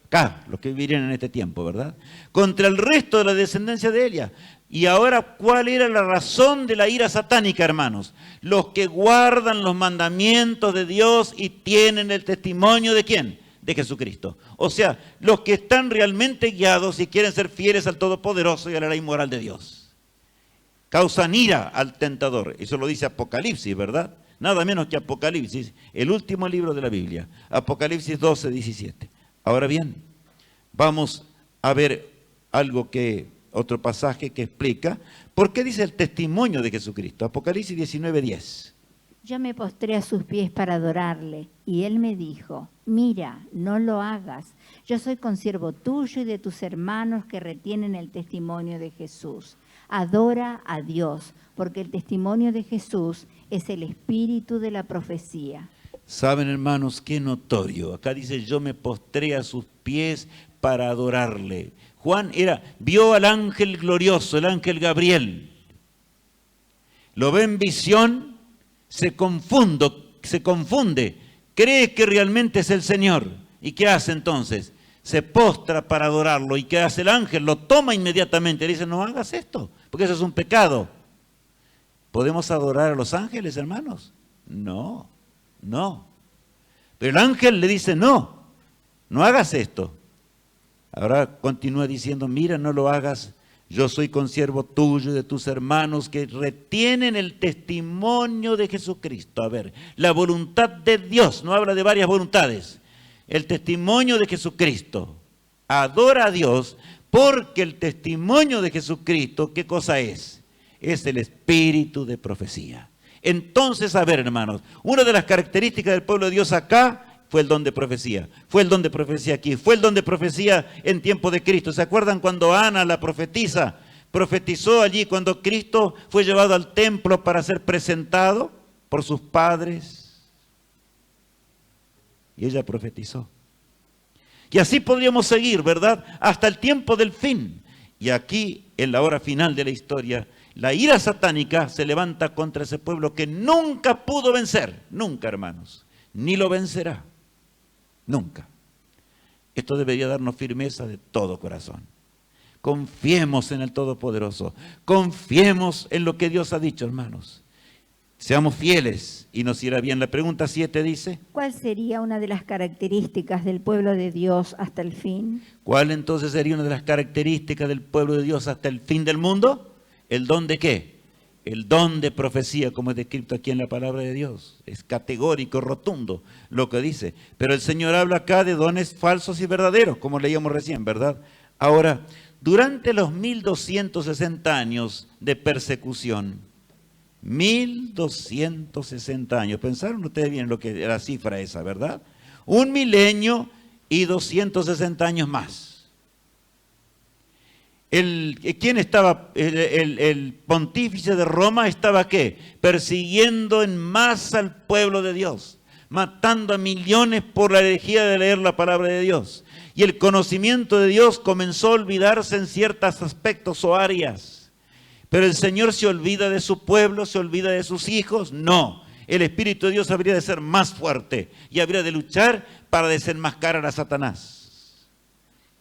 Acá, los que vivirían en este tiempo, ¿verdad? Contra el resto de la descendencia de Elia. Y ahora, ¿cuál era la razón de la ira satánica, hermanos? Los que guardan los mandamientos de Dios y tienen el testimonio ¿de quién? De Jesucristo. O sea, los que están realmente guiados y quieren ser fieles al Todopoderoso y a la ley moral de Dios. Causan ira al tentador. Eso lo dice Apocalipsis, ¿verdad? Nada menos que Apocalipsis, el último libro de la Biblia. Apocalipsis 12, 17. Ahora bien, vamos a ver otro pasaje que explica por qué dice el testimonio de Jesucristo. Apocalipsis 19, 10. Yo me postré a sus pies para adorarle, y él me dijo, mira, no lo hagas. Yo soy consiervo tuyo y de tus hermanos que retienen el testimonio de Jesús. Adora a Dios, porque el testimonio de Jesús es el espíritu de la profecía. Saben, hermanos, qué notorio. Acá dice, yo me postré a sus pies para adorarle. Juan vio al ángel glorioso, el ángel Gabriel. Lo ve en visión, se confunde, cree que realmente es el Señor. ¿Y qué hace entonces? Se postra para adorarlo. ¿Y qué hace el ángel? Lo toma inmediatamente. Le dice, no hagas esto, porque eso es un pecado. ¿Podemos adorar a los ángeles, hermanos? No. Pero el ángel le dice, no hagas esto. Ahora continúa diciendo, mira, no lo hagas. Yo soy consiervo tuyo y de tus hermanos que retienen el testimonio de Jesucristo. A ver, la voluntad de Dios, no habla de varias voluntades. El testimonio de Jesucristo. Adora a Dios porque el testimonio de Jesucristo, ¿qué cosa es? Es el espíritu de profecía. Entonces, a ver, hermanos, una de las características del pueblo de Dios acá fue el don de profecía. Fue el don de profecía aquí. Fue el don de profecía en tiempo de Cristo. ¿Se acuerdan cuando Ana, la profetisa, profetizó allí cuando Cristo fue llevado al templo para ser presentado por sus padres? Y ella profetizó. Y así podríamos seguir, ¿verdad? Hasta el tiempo del fin. Y aquí, en la hora final de la historia, la ira satánica se levanta contra ese pueblo que nunca pudo vencer. Nunca, hermanos. Ni lo vencerá. Nunca. Esto debería darnos firmeza de todo corazón. Confiemos en el Todopoderoso. Confiemos en lo que Dios ha dicho, hermanos. Seamos fieles y nos irá bien. La pregunta 7 dice: ¿cuál sería una de las características del pueblo de Dios hasta el fin? ¿cuál entonces sería una de las características del pueblo de Dios hasta el fin del mundo? ¿El don de qué? El don de profecía, como es descrito aquí en la palabra de Dios. Es categórico, rotundo lo que dice. Pero el Señor habla acá de dones falsos y verdaderos, como leíamos recién, ¿verdad? Ahora, durante los 1260 años de persecución, 1260 años, pensaron ustedes bien lo que era la cifra esa, ¿verdad? 1 milenio y 260 años más. ¿Quién estaba? El pontífice de Roma estaba ¿qué? Persiguiendo en masa al pueblo de Dios, matando a millones por la herejía de leer la palabra de Dios. Y el conocimiento de Dios comenzó a olvidarse en ciertos aspectos o áreas. Pero el Señor se olvida de su pueblo, se olvida de sus hijos. No, el Espíritu de Dios habría de ser más fuerte y habría de luchar para desenmascarar a Satanás.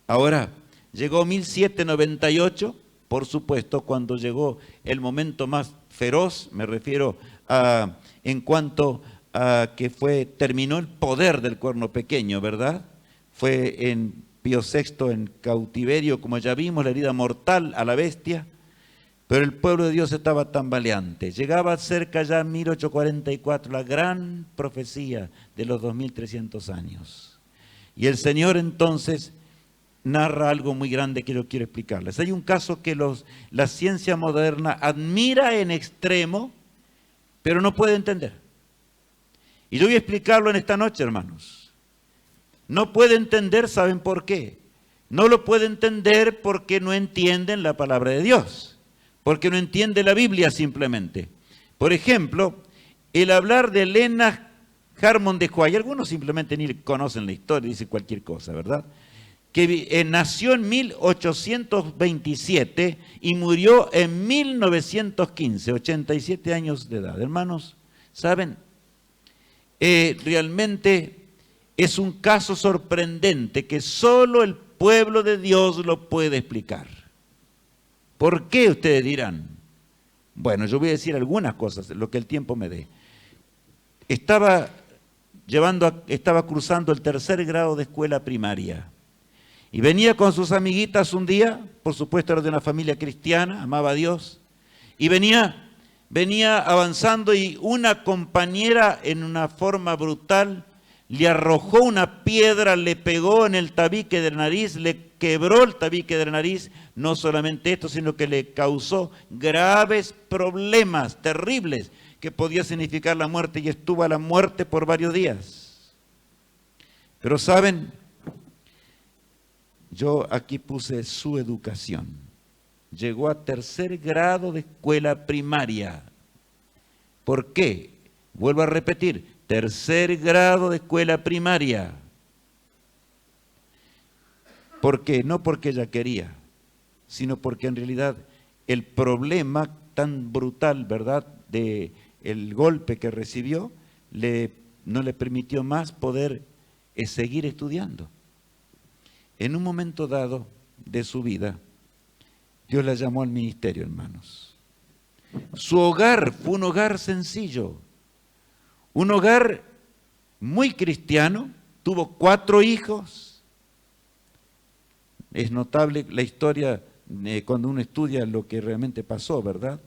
Ahora, llegó 1798, por supuesto, cuando llegó el momento más feroz, me refiero a en cuanto a que terminó el poder del cuerno pequeño, ¿verdad? Fue en Pío VI en cautiverio, como ya vimos, la herida mortal a la bestia. Pero el pueblo de Dios estaba tambaleante. Llegaba cerca ya 1844, la gran profecía de los 2300 años. Y el Señor entonces narra algo muy grande que yo quiero explicarles. Hay un caso que la ciencia moderna admira en extremo, pero no puede entender. Y yo voy a explicarlo en esta noche, hermanos. No puede entender, ¿saben por qué? No lo puede entender porque no entienden la palabra de Dios. Porque no entiende la Biblia simplemente. Por ejemplo, el hablar de Elena Harmon de Huay, algunos simplemente ni conocen la historia, dicen cualquier cosa, ¿verdad? Que nació en 1827 y murió en 1915, 87 años de edad. Hermanos, ¿saben? Realmente es un caso sorprendente que solo el pueblo de Dios lo puede explicar. ¿Por qué? Ustedes dirán. Bueno, yo voy a decir algunas cosas, lo que el tiempo me dé. Estaba cruzando el 3er grado de escuela primaria y venía con sus amiguitas un día, por supuesto era de una familia cristiana, amaba a Dios, y venía avanzando y una compañera en una forma brutal le arrojó una piedra, le pegó en el tabique de la nariz, le quebró el tabique de la nariz. No solamente esto, sino que le causó graves problemas terribles que podía significar la muerte, y estuvo a la muerte por varios días. Pero ¿saben? Yo aquí puse su educación. Llegó a 3er grado de escuela primaria. ¿Por qué? Vuelvo a repetir. 3er grado de escuela primaria. ¿Por qué? No porque ella quería, sino porque en realidad el problema tan brutal, ¿verdad?, de el golpe que recibió, no le permitió más poder seguir estudiando. En un momento dado de su vida, Dios la llamó al ministerio, hermanos. Su hogar fue un hogar sencillo. Un hogar muy cristiano, tuvo 4 hijos. Es notable la historia cuando uno estudia lo que realmente pasó, ¿verdad?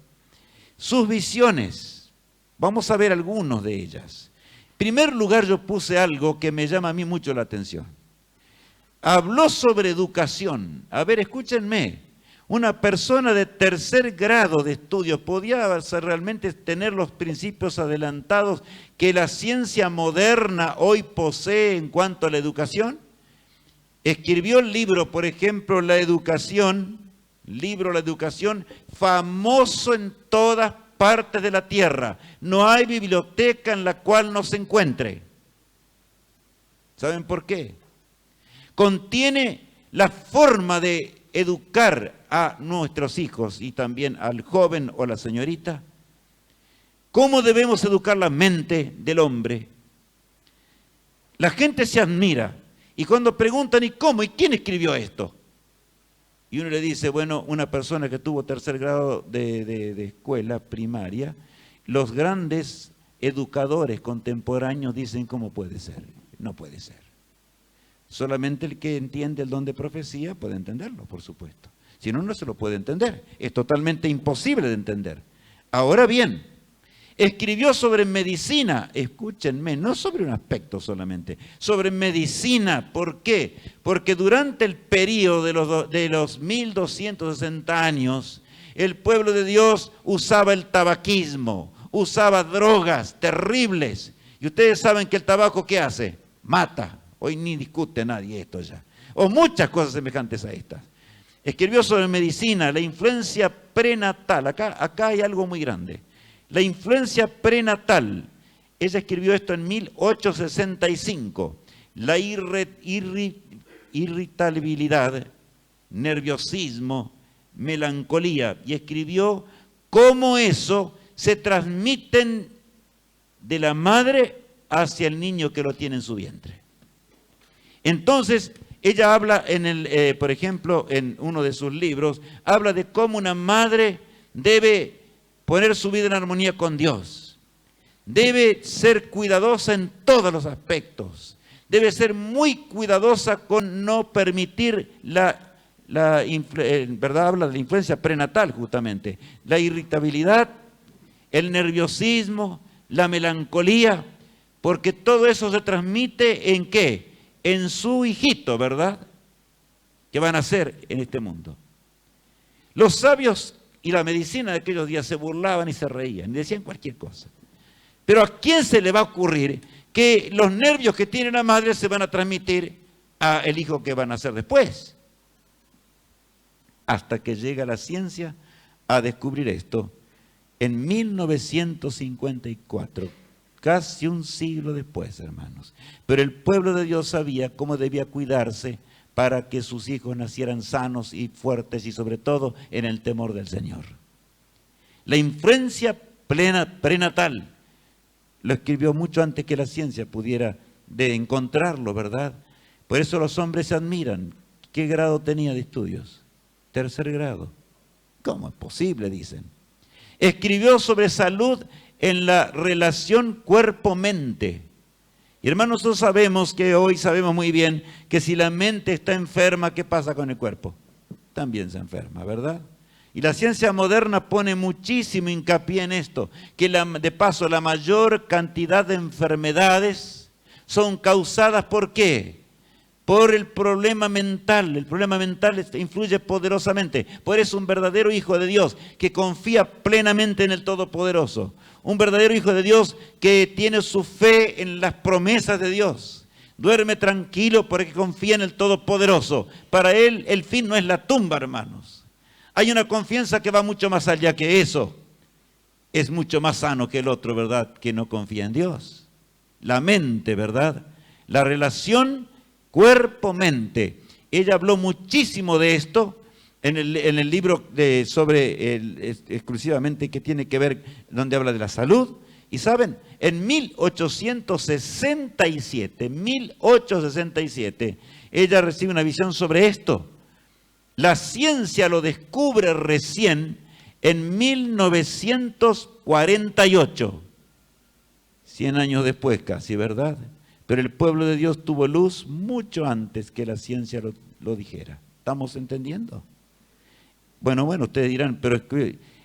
Sus visiones, vamos a ver algunos de ellas. En primer lugar, yo puse algo que me llama a mí mucho la atención. Habló sobre educación. A ver, escúchenme. Una persona de 3er grado de estudios podía realmente tener los principios adelantados que la ciencia moderna hoy posee en cuanto a la educación. Escribió el libro, por ejemplo, La Educación, famoso en todas partes de la tierra. No hay biblioteca en la cual no se encuentre. ¿Saben por qué? Contiene la forma de educar a nuestros hijos y también al joven o la señorita. ¿Cómo debemos educar la mente del hombre? La gente se admira y cuando preguntan ¿y cómo? ¿Y quién escribió esto? Y uno le dice, bueno, una persona que tuvo tercer grado de escuela primaria, los grandes educadores contemporáneos dicen, ¿cómo puede ser? No puede ser. Solamente el que entiende el don de profecía puede entenderlo, por supuesto. Si no, no se lo puede entender. Es totalmente imposible de entender. Ahora bien, escribió sobre medicina, escúchenme, no sobre un aspecto solamente, sobre medicina. ¿Por qué? Porque durante el periodo de los 1260 años, el pueblo de Dios usaba el tabaquismo, usaba drogas terribles. Y ustedes saben que el tabaco, ¿qué hace? Mata. Hoy ni discute nadie esto ya. O muchas cosas semejantes a estas. Escribió sobre medicina, la influencia prenatal. Acá hay algo muy grande. La influencia prenatal. Ella escribió esto en 1865. La irritabilidad, nerviosismo, melancolía. Y escribió cómo eso se transmiten de la madre hacia el niño que lo tiene en su vientre. Entonces, ella habla, por ejemplo, en uno de sus libros, habla de cómo una madre debe poner su vida en armonía con Dios. Debe ser cuidadosa en todos los aspectos. Debe ser muy cuidadosa con no permitir ¿verdad? Habla de la influencia prenatal justamente. La irritabilidad, el nerviosismo, la melancolía, porque todo eso se transmite ¿en qué? En su hijito, ¿verdad? Que van a nacer en este mundo. Los sabios y la medicina de aquellos días se burlaban y se reían y decían cualquier cosa. Pero ¿a quién se le va a ocurrir que los nervios que tiene la madre se van a transmitir al hijo que va a nacer después? Hasta que llega la ciencia a descubrir esto en 1954. Casi un siglo después, hermanos. Pero el pueblo de Dios sabía cómo debía cuidarse para que sus hijos nacieran sanos y fuertes y sobre todo en el temor del Señor. La influencia prenatal lo escribió mucho antes que la ciencia pudiera encontrarlo, ¿verdad? Por eso los hombres se admiran. ¿Qué grado tenía de estudios? Tercer grado. ¿Cómo es posible? Dicen. Escribió sobre salud en la relación cuerpo-mente. Y hermanos, nosotros sabemos que hoy sabemos muy bien que si la mente está enferma, ¿qué pasa con el cuerpo? También se enferma, ¿verdad? Y la ciencia moderna pone muchísimo hincapié en esto, que de paso la mayor cantidad de enfermedades son causadas ¿por qué? Por el problema mental. El problema mental influye poderosamente. Por eso un verdadero hijo de Dios que confía plenamente en el Todopoderoso. Un verdadero hijo de Dios que tiene su fe en las promesas de Dios. Duerme tranquilo porque confía en el Todopoderoso. Para él el fin no es la tumba, hermanos. Hay una confianza que va mucho más allá que eso. Es mucho más sano que el otro, ¿verdad? Que no confía en Dios. La mente, ¿verdad? La relación cuerpo-mente. Ella habló muchísimo de esto en el libro exclusivamente que tiene que ver, donde habla de la salud. Y saben, en 1867, ella recibe una visión sobre esto. La ciencia lo descubre recién en 1948. 100 años después casi, ¿verdad? Pero el pueblo de Dios tuvo luz mucho antes que la ciencia lo dijera. ¿Estamos entendiendo? Bueno, ustedes dirán, pero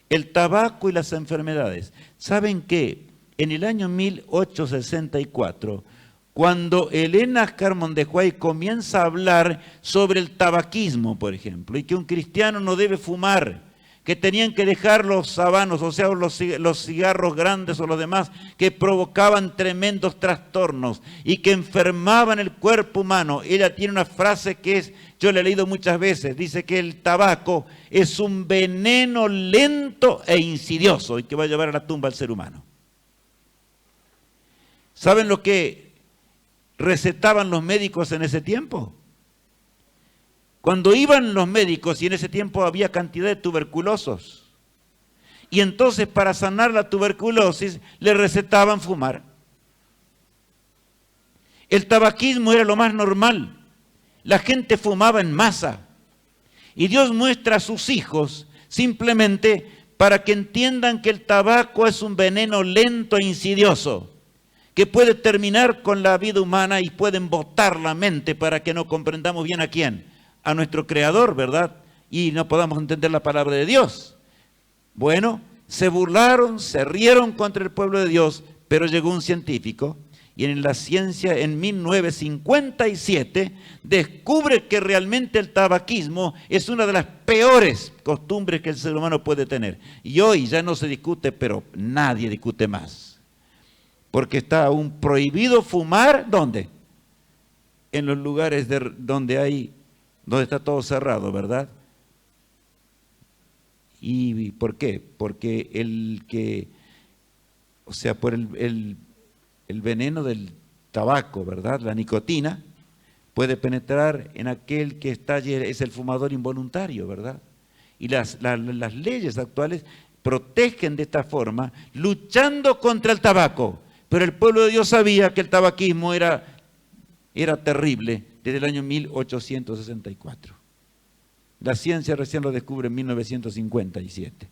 el tabaco y las enfermedades. ¿Saben qué? En el año 1864, cuando Elena Carmon de Huay comienza a hablar sobre el tabaquismo, por ejemplo, y que un cristiano no debe fumar, que tenían que dejar los habanos, o sea, los cigarros grandes o los demás, que provocaban tremendos trastornos y que enfermaban el cuerpo humano. Ella tiene una frase yo la he leído muchas veces, dice que el tabaco es un veneno lento e insidioso y que va a llevar a la tumba al ser humano. ¿Saben lo que recetaban los médicos en ese tiempo? Cuando iban los médicos, y en ese tiempo había cantidad de tuberculosos, y entonces para sanar la tuberculosis le recetaban fumar. El tabaquismo era lo más normal. La gente fumaba en masa. Y Dios muestra a sus hijos simplemente para que entiendan que el tabaco es un veneno lento e insidioso, que puede terminar con la vida humana y puede embotar la mente para que no comprendamos bien a quién, a nuestro Creador, ¿verdad? Y no podamos entender la palabra de Dios. Bueno, se burlaron, se rieron contra el pueblo de Dios, pero llegó un científico y en la ciencia en 1957 descubre que realmente el tabaquismo es una de las peores costumbres que el ser humano puede tener. Y hoy ya no se discute, pero nadie discute más. Porque está aún prohibido fumar, ¿dónde? En los lugares donde está todo cerrado, ¿verdad? ¿Y por qué? Porque por el veneno del tabaco, ¿verdad? La nicotina puede penetrar en aquel que es el fumador involuntario, ¿verdad? Y las leyes actuales protegen de esta forma, luchando contra el tabaco. Pero el pueblo de Dios sabía que el tabaquismo era terrible desde el año 1864. La ciencia recién lo descubre en 1957.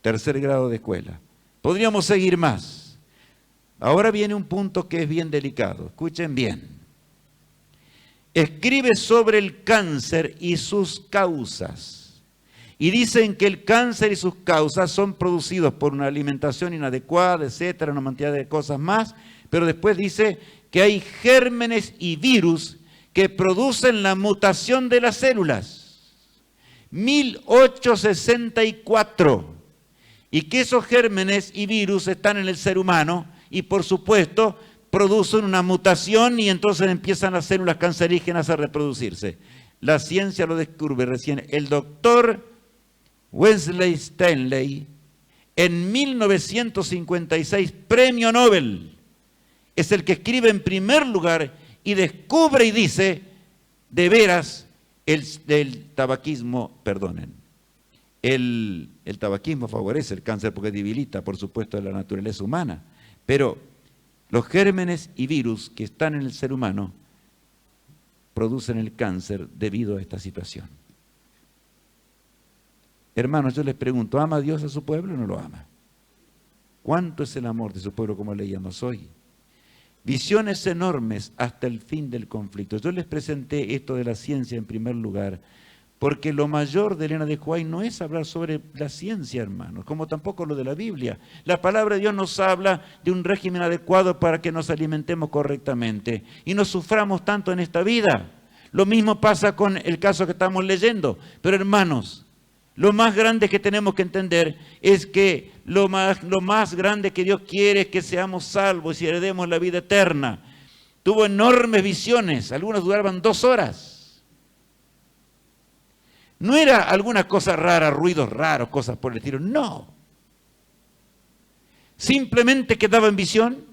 Tercer grado de escuela. Podríamos seguir más. Ahora viene un punto que es bien delicado. Escuchen bien. Escribe sobre el cáncer y sus causas. Y dicen que el cáncer y sus causas son producidos por una alimentación inadecuada, etcétera, una cantidad de cosas más. Pero después dice que hay gérmenes y virus que producen la mutación de las células. 1864. Y que esos gérmenes y virus están en el ser humano y por supuesto producen una mutación y entonces empiezan las células cancerígenas a reproducirse. La ciencia lo descubre recién. El doctor Wesley Stanley, en 1956, premio Nobel, es el que escribe en primer lugar y descubre y dice, de veras, el tabaquismo, el tabaquismo favorece el cáncer porque debilita, por supuesto, la naturaleza humana. Pero los gérmenes y virus que están en el ser humano producen el cáncer debido a esta situación. Hermanos, yo les pregunto, ¿ama Dios a su pueblo o no lo ama? ¿Cuánto es el amor de su pueblo como leíamos hoy? Visiones enormes hasta el fin del conflicto. Yo les presenté esto de la ciencia en primer lugar, porque lo mayor de Elena de White no es hablar sobre la ciencia, hermanos, como tampoco lo de la Biblia. La palabra de Dios nos habla de un régimen adecuado para que nos alimentemos correctamente y no suframos tanto en esta vida. Lo mismo pasa con el caso que estamos leyendo. Pero hermanos, lo más grande que tenemos que entender es que lo más grande que Dios quiere es que seamos salvos y heredemos la vida eterna. Tuvo enormes visiones, algunas duraban 2 horas. No era alguna cosa rara, ruidos raros, cosas por el estilo, no. Simplemente quedaba en visión.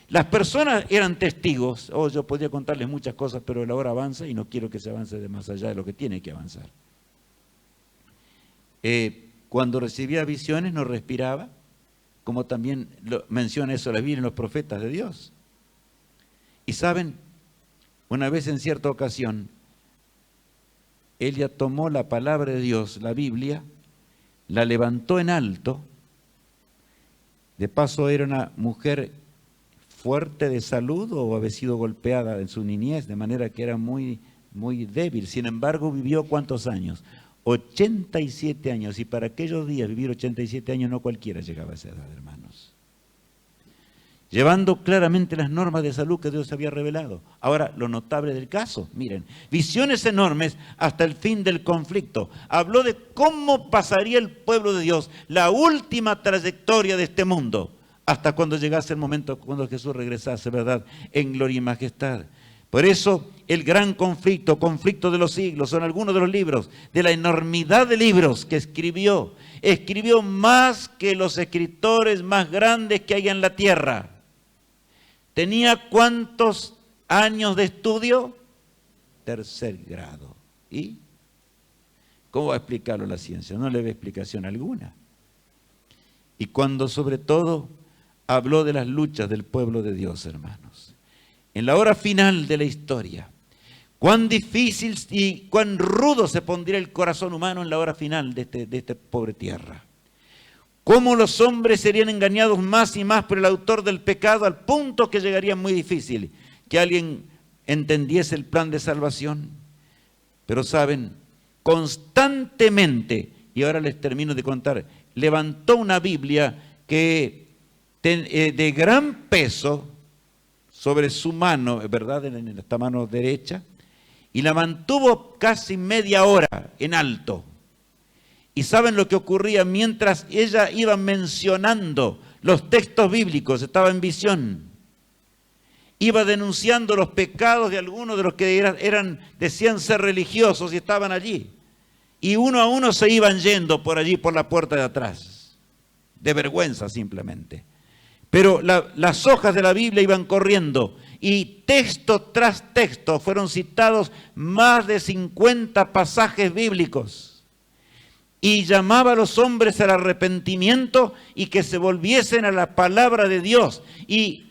Las personas eran testigos. Yo podría contarles muchas cosas, pero la hora avanza y no quiero que se avance de más allá de lo que tiene que avanzar. Cuando recibía visiones no respiraba, como también menciona eso la Biblia en los profetas de Dios. Y saben, una vez en cierta ocasión, ella tomó la palabra de Dios, la Biblia, la levantó en alto. De paso era una mujer fuerte de salud o había sido golpeada en su niñez, de manera que era muy, muy débil. Sin embargo, vivió ¿cuántos años? 87 años. Y para aquellos días vivir 87 años no cualquiera llegaba a esa edad, hermanos. Llevando claramente las normas de salud que Dios había revelado. Ahora, lo notable del caso, miren, visiones enormes hasta el fin del conflicto. Habló de cómo pasaría el pueblo de Dios la última trayectoria de este mundo, hasta cuando llegase el momento cuando Jesús regresase, ¿verdad?, en gloria y majestad. Por eso, el gran conflicto, conflicto de los siglos, son algunos de los libros, de la enormidad de libros que escribió. Escribió más que los escritores más grandes que hay en la tierra. ¿Tenía cuántos años de estudio? 3er grado. ¿Y cómo va a explicarlo la ciencia? No le ve explicación alguna. Y cuando sobre todo habló de las luchas del pueblo de Dios, hermanos. En la hora final de la historia, Cuán difícil y cuán rudo se pondría el corazón humano en la hora final de esta pobre tierra. Cómo los hombres serían engañados más y más por el autor del pecado, al punto que llegaría muy difícil que alguien entendiese el plan de salvación. Pero saben, constantemente, y ahora les termino de contar, levantó una Biblia que de gran peso sobre su mano, ¿verdad?, en esta mano derecha, y la mantuvo casi media hora en alto. Y saben lo que ocurría mientras ella iba mencionando los textos bíblicos, estaba en visión. Iba denunciando los pecados de algunos de los que decían ser religiosos y estaban allí. Y uno a uno se iban yendo por allí, por la puerta de atrás. De vergüenza simplemente. Pero las hojas de la Biblia iban corriendo y texto tras texto fueron citados más de 50 pasajes bíblicos. Y llamaba a los hombres al arrepentimiento y que se volviesen a la palabra de Dios y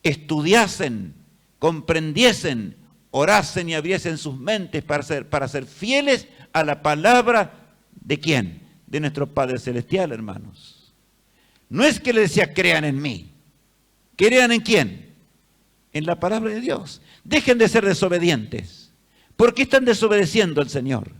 estudiasen, comprendiesen, orasen y abriesen sus mentes para ser fieles a la palabra de ¿quién? De nuestro Padre Celestial, hermanos. No es que le decía, crean en mí. ¿Crean en quién? En la palabra de Dios. Dejen de ser desobedientes. ¿Por qué están desobedeciendo al Señor?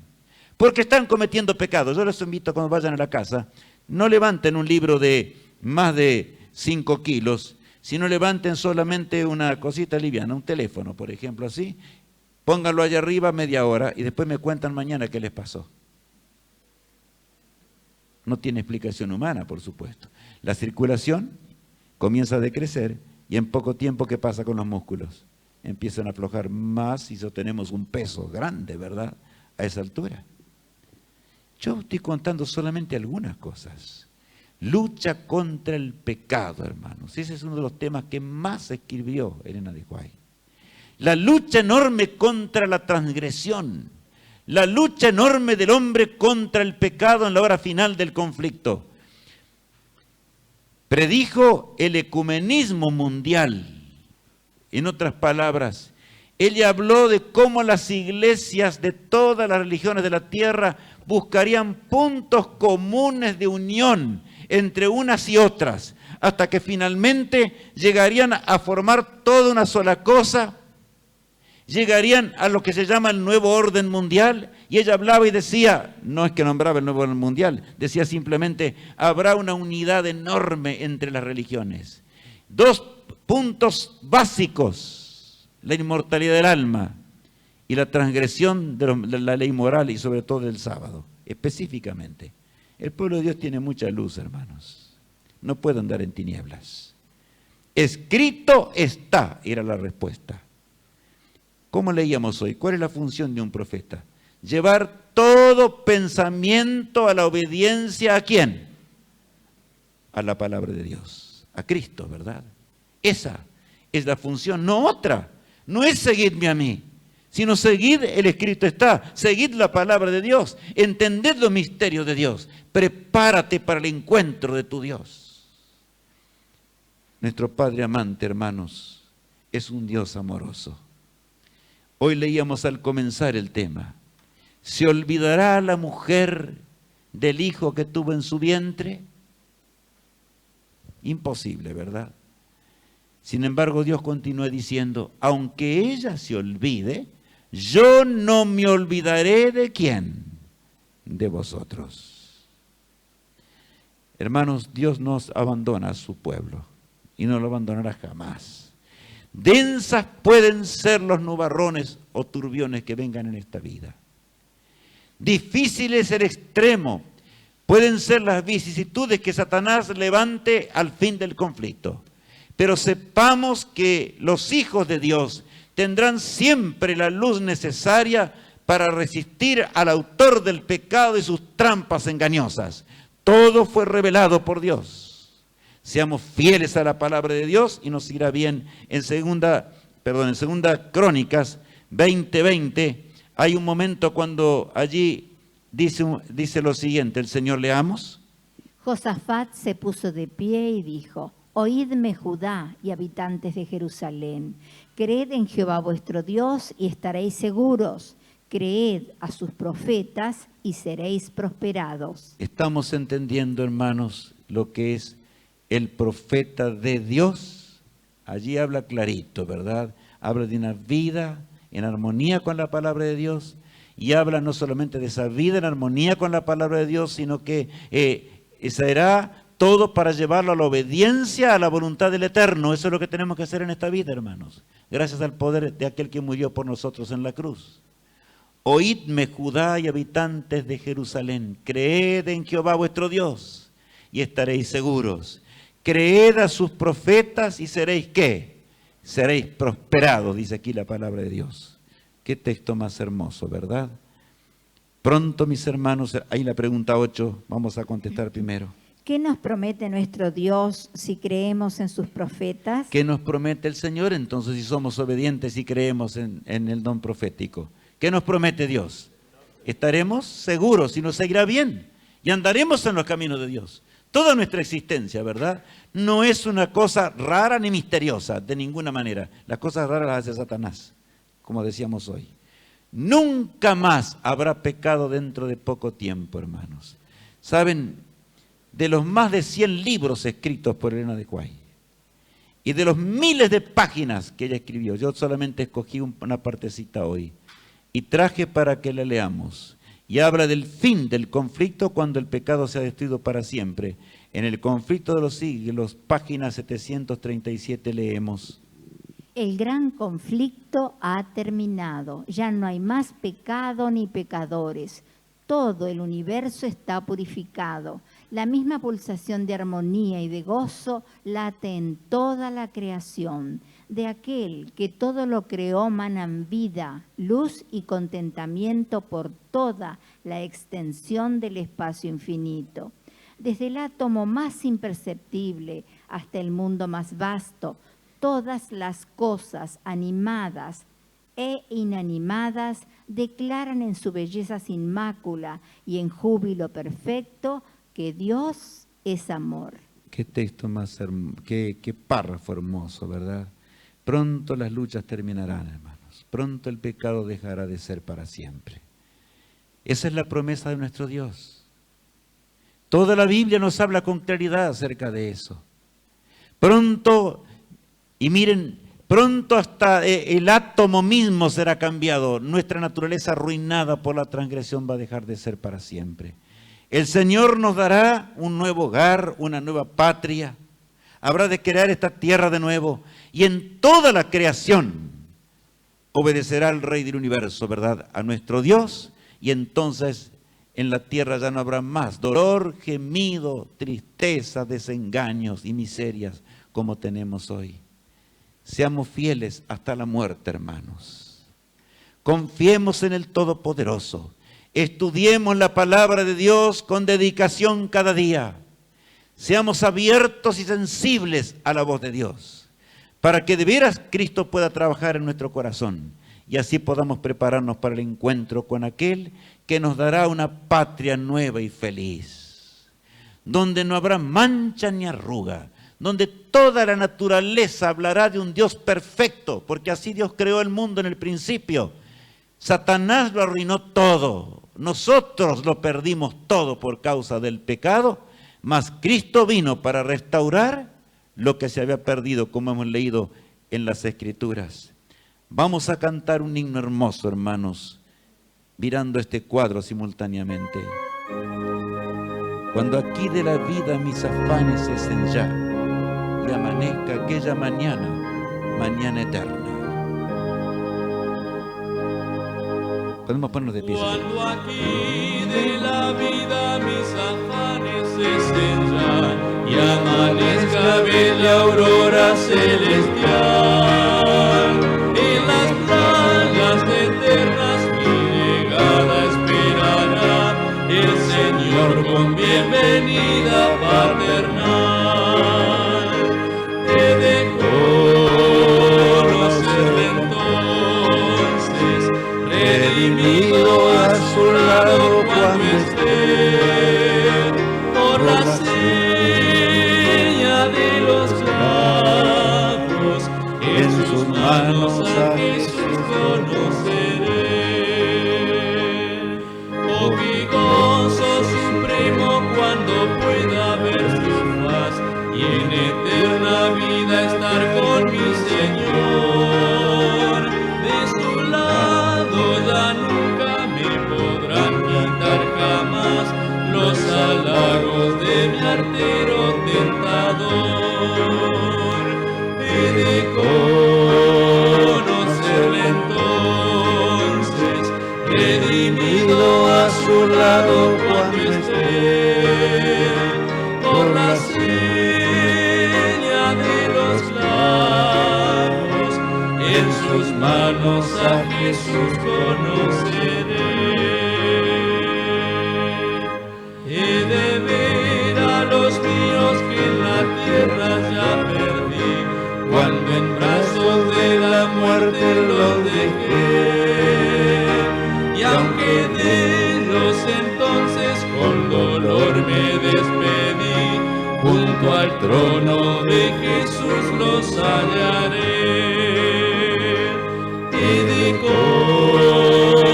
Porque están cometiendo pecados. Yo les invito cuando vayan a la casa, no levanten un libro de más de 5 kilos, sino levanten solamente una cosita liviana, un teléfono, por ejemplo, así. Pónganlo allá arriba media hora y después me cuentan mañana qué les pasó. No tiene explicación humana, por supuesto. La circulación comienza a decrecer y en poco tiempo, ¿qué pasa con los músculos? Empiezan a aflojar más y sostenemos un peso grande, ¿verdad?, a esa altura. Yo estoy contando solamente algunas cosas. Lucha contra el pecado, hermanos. Ese es uno de los temas que más escribió Elena de White. La lucha enorme contra la transgresión. La lucha enorme del hombre contra el pecado en la hora final del conflicto. Predijo el ecumenismo mundial. En otras palabras, ella habló de cómo las iglesias de todas las religiones de la tierra buscarían puntos comunes de unión entre unas y otras, hasta que finalmente llegarían a formar toda una sola cosa. Llegarían a lo que se llama el nuevo orden mundial, y ella hablaba y decía, no es que nombraba el nuevo orden mundial, decía simplemente, habrá una unidad enorme entre las religiones. 2 puntos básicos, la inmortalidad del alma y la transgresión de la ley moral y sobre todo del sábado, específicamente. El pueblo de Dios tiene mucha luz, hermanos, no puede andar en tinieblas. Escrito está, era la respuesta. ¿Cómo leíamos hoy? ¿Cuál es la función de un profeta? Llevar todo pensamiento a la obediencia, ¿a quién? A la palabra de Dios, a Cristo, ¿verdad? Esa es la función, no otra. No es seguidme a mí, sino seguid el escrito está, seguid la palabra de Dios, entended los misterios de Dios, prepárate para el encuentro de tu Dios. Nuestro Padre amante, hermanos, es un Dios amoroso. Hoy leíamos al comenzar el tema, ¿se olvidará la mujer del hijo que tuvo en su vientre? Imposible, ¿verdad? Sin embargo, Dios continúa diciendo, aunque ella se olvide, yo no me olvidaré de ¿quién? De vosotros. Hermanos, Dios nos abandona a su pueblo y no lo abandonará jamás. Densas pueden ser los nubarrones o turbiones que vengan en esta vida. Difícil es el extremo. Pueden ser las vicisitudes que Satanás levante al fin del conflicto. Pero sepamos que los hijos de Dios tendrán siempre la luz necesaria para resistir al autor del pecado y sus trampas engañosas. Todo fue revelado por Dios. Seamos fieles a la palabra de Dios y nos irá bien. En segunda Crónicas 20:20 hay un momento cuando allí dice lo siguiente, el Señor, leamos. Josafat se puso de pie y dijo, Oídme, Judá y habitantes de Jerusalén. Creed en Jehová vuestro Dios y estaréis seguros. Creed a sus profetas y seréis prosperados. Estamos entendiendo, hermanos, lo que es el profeta de Dios. Allí habla clarito, ¿verdad? Habla de una vida en armonía con la palabra de Dios, y habla no solamente de esa vida en armonía con la palabra de Dios, sino que será todo para llevarlo a la obediencia a la voluntad del Eterno. Eso es lo que tenemos que hacer en esta vida, hermanos, gracias al poder de aquel que murió por nosotros en la cruz. Oídme, Judá y habitantes de Jerusalén, creed en Jehová vuestro Dios y estaréis seguros. Creed a sus profetas y seréis, ¿qué? Seréis prosperados, dice aquí la palabra de Dios. Qué texto más hermoso, ¿verdad? Pronto, mis hermanos, ahí la pregunta 8, vamos a contestar primero. ¿Qué nos promete nuestro Dios si creemos en sus profetas? ¿Qué nos promete el Señor entonces si somos obedientes y creemos en el don profético? ¿Qué nos promete Dios? Estaremos seguros y nos seguirá bien y andaremos en los caminos de Dios. Toda nuestra existencia, ¿verdad? No es una cosa rara ni misteriosa, de ninguna manera. Las cosas raras las hace Satanás, como decíamos hoy. Nunca más habrá pecado dentro de poco tiempo, hermanos. ¿Saben? De los más de 100 libros escritos por Elena de White y de los miles de páginas que ella escribió, yo solamente escogí una partecita hoy y traje para que la leamos. Y habla del fin del conflicto cuando el pecado sea destruido para siempre. En el conflicto de los siglos, página 737, leemos: el gran conflicto ha terminado, ya no hay más pecado ni pecadores. Todo el universo está purificado. La misma pulsación de armonía y de gozo late en toda la creación. De aquel que todo lo creó manan vida, luz y contentamiento por toda la extensión del espacio infinito. Desde el átomo más imperceptible hasta el mundo más vasto, todas las cosas animadas e inanimadas declaran en su belleza sin mácula y en júbilo perfecto que Dios es amor. Qué texto más hermoso, qué párrafo hermoso, ¿verdad? Pronto las luchas terminarán, hermanos. Pronto el pecado dejará de ser para siempre. Esa es la promesa de nuestro Dios. Toda la Biblia nos habla con claridad acerca de eso. Pronto, y miren, pronto hasta el átomo mismo será cambiado. Nuestra naturaleza arruinada por la transgresión va a dejar de ser para siempre. El Señor nos dará un nuevo hogar, una nueva patria. Habrá de crear esta tierra de nuevo. Y en toda la creación obedecerá al Rey del universo, ¿verdad? A nuestro Dios. Y entonces en la tierra ya no habrá más dolor, gemido, tristeza, desengaños y miserias como tenemos hoy. Seamos fieles hasta la muerte, hermanos. Confiemos en el Todopoderoso. Estudiemos la palabra de Dios con dedicación cada día. Seamos abiertos y sensibles a la voz de Dios, para que de veras Cristo pueda trabajar en nuestro corazón y así podamos prepararnos para el encuentro con aquel que nos dará una patria nueva y feliz, donde no habrá mancha ni arruga, donde toda la naturaleza hablará de un Dios perfecto, porque así Dios creó el mundo en el principio. Satanás lo arruinó todo, nosotros lo perdimos todo por causa del pecado, mas Cristo vino para restaurar lo que se había perdido, como hemos leído en las Escrituras. Vamos a cantar un himno hermoso, hermanos, mirando este cuadro simultáneamente. Cuando aquí de la vida mis afanes cesen ya y amanezca aquella mañana, mañana eterna. Podemos ponernos de pie. Cuando aquí de la vida mis afanes cesen ya y amanezca bella aurora celestial, en las playas eternas mi llegada esperará el Señor con bienvenida paternal. Te dejó conocer entonces, redimido a su lado cuando esté, por la seña de los manos a Jesús conoceré. Oh, qué gozo supremo cuando pueda ver su faz y en eterna vida estar con mi Señor. De su lado ya nunca me podrán quitar jamás los halagos de mi artero tentador. He de conocerle entonces, redimido a su lado cuando esté, por la seña de los clavos, en sus manos a Jesús conoceré. He de ver a los míos que en la tierra ya perdí, cuando en brazos de la muerte los dejé. Y aunque de ellos entonces con dolor me despedí, junto al trono de Jesús los hallaré. He de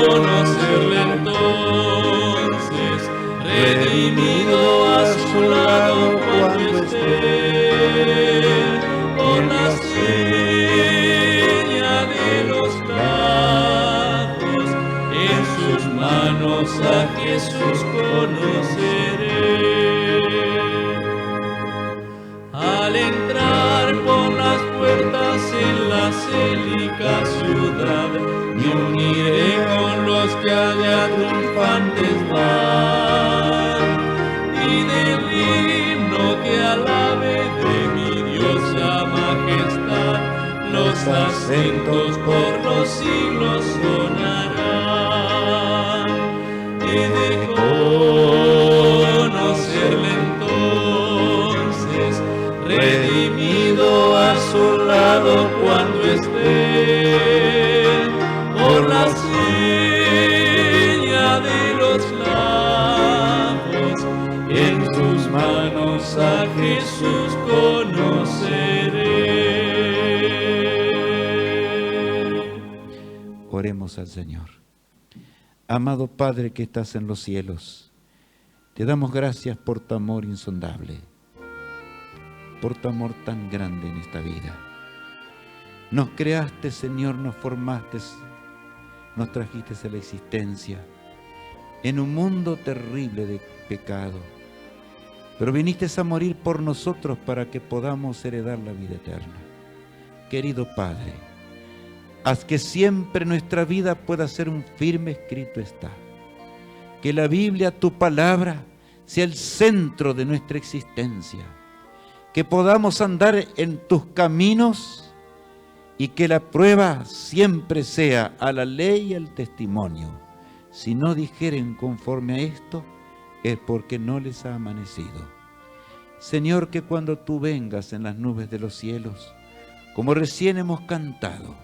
conocerle entonces, redimido a su lado cuando esté, por la seña de los clavos, en sus manos a Jesús conoceré. Al entrar por las puertas en la célica ciudad, me uniré con los que allá triunfantes van, y del himno que alabe de mi diosa majestad, los acentos por los siglos sonarán. He de conocerle entonces, redimido a su lado cuando esté, por la seña de los clavos, en sus manos a Jesús conoceré. Oremos al Señor. Amado Padre que estás en los cielos, te damos gracias por tu amor insondable, por tu amor tan grande en esta vida. Nos creaste, Señor, nos formaste, nos trajiste a la existencia en un mundo terrible de pecado, pero viniste a morir por nosotros para que podamos heredar la vida eterna. Querido Padre, haz que siempre nuestra vida pueda ser un firme escrito está. Que la Biblia, tu palabra, sea el centro de nuestra existencia. Que podamos andar en tus caminos y que la prueba siempre sea a la ley y al testimonio. Si no dijeren conforme a esto, es porque no les ha amanecido. Señor, que cuando tú vengas en las nubes de los cielos, como recién hemos cantado,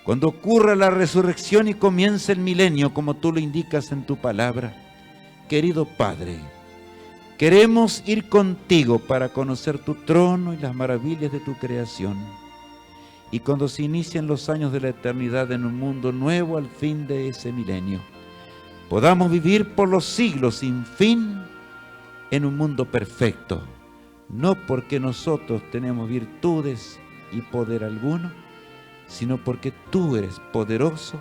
cuando ocurra la resurrección y comience el milenio, como tú lo indicas en tu palabra, querido Padre, queremos ir contigo para conocer tu trono y las maravillas de tu creación. Y cuando se inicien los años de la eternidad en un mundo nuevo al fin de ese milenio, podamos vivir por los siglos sin fin en un mundo perfecto, no porque nosotros tenemos virtudes y poder alguno, sino porque tú eres poderoso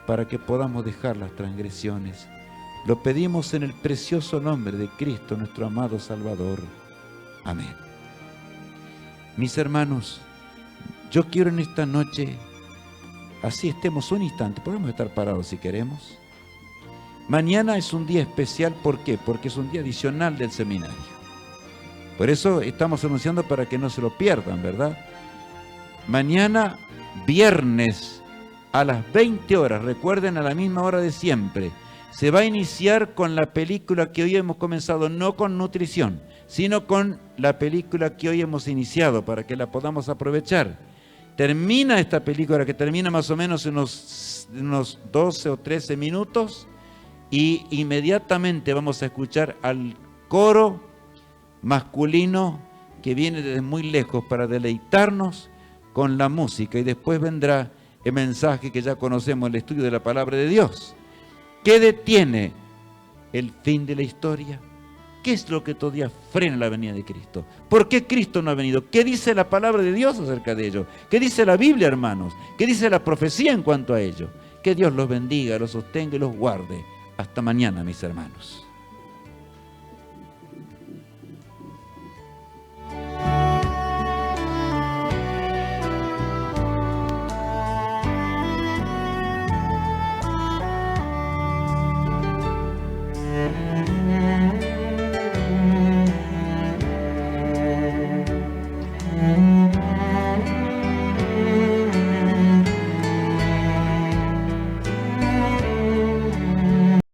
para que podamos dejar las transgresiones. Lo pedimos en el precioso nombre de Cristo, nuestro amado Salvador. Amén. Mis hermanos, yo quiero en esta noche, así estemos un instante, podemos estar parados si queremos. Mañana es un día especial, ¿por qué? Porque es un día adicional del seminario. Por eso estamos anunciando para que no se lo pierdan, ¿verdad? Mañana, viernes, a las 20 horas, recuerden, a la misma hora de siempre, se va a iniciar con la película que hoy hemos comenzado, no con nutrición, sino con la película que hoy hemos iniciado, para que la podamos aprovechar. Termina esta película, que termina más o menos en unos 12 o 13 minutos, y inmediatamente vamos a escuchar al coro masculino que viene desde muy lejos para deleitarnos con la música y después vendrá el mensaje que ya conocemos, el estudio de la palabra de Dios. ¿Qué detiene el fin de la historia? ¿Qué es lo que todavía frena la venida de Cristo? ¿Por qué Cristo no ha venido? ¿Qué dice la palabra de Dios acerca de ello? ¿Qué dice la Biblia, hermanos? ¿Qué dice la profecía en cuanto a ello? Que Dios los bendiga, los sostenga y los guarde. Hasta mañana, mis hermanos.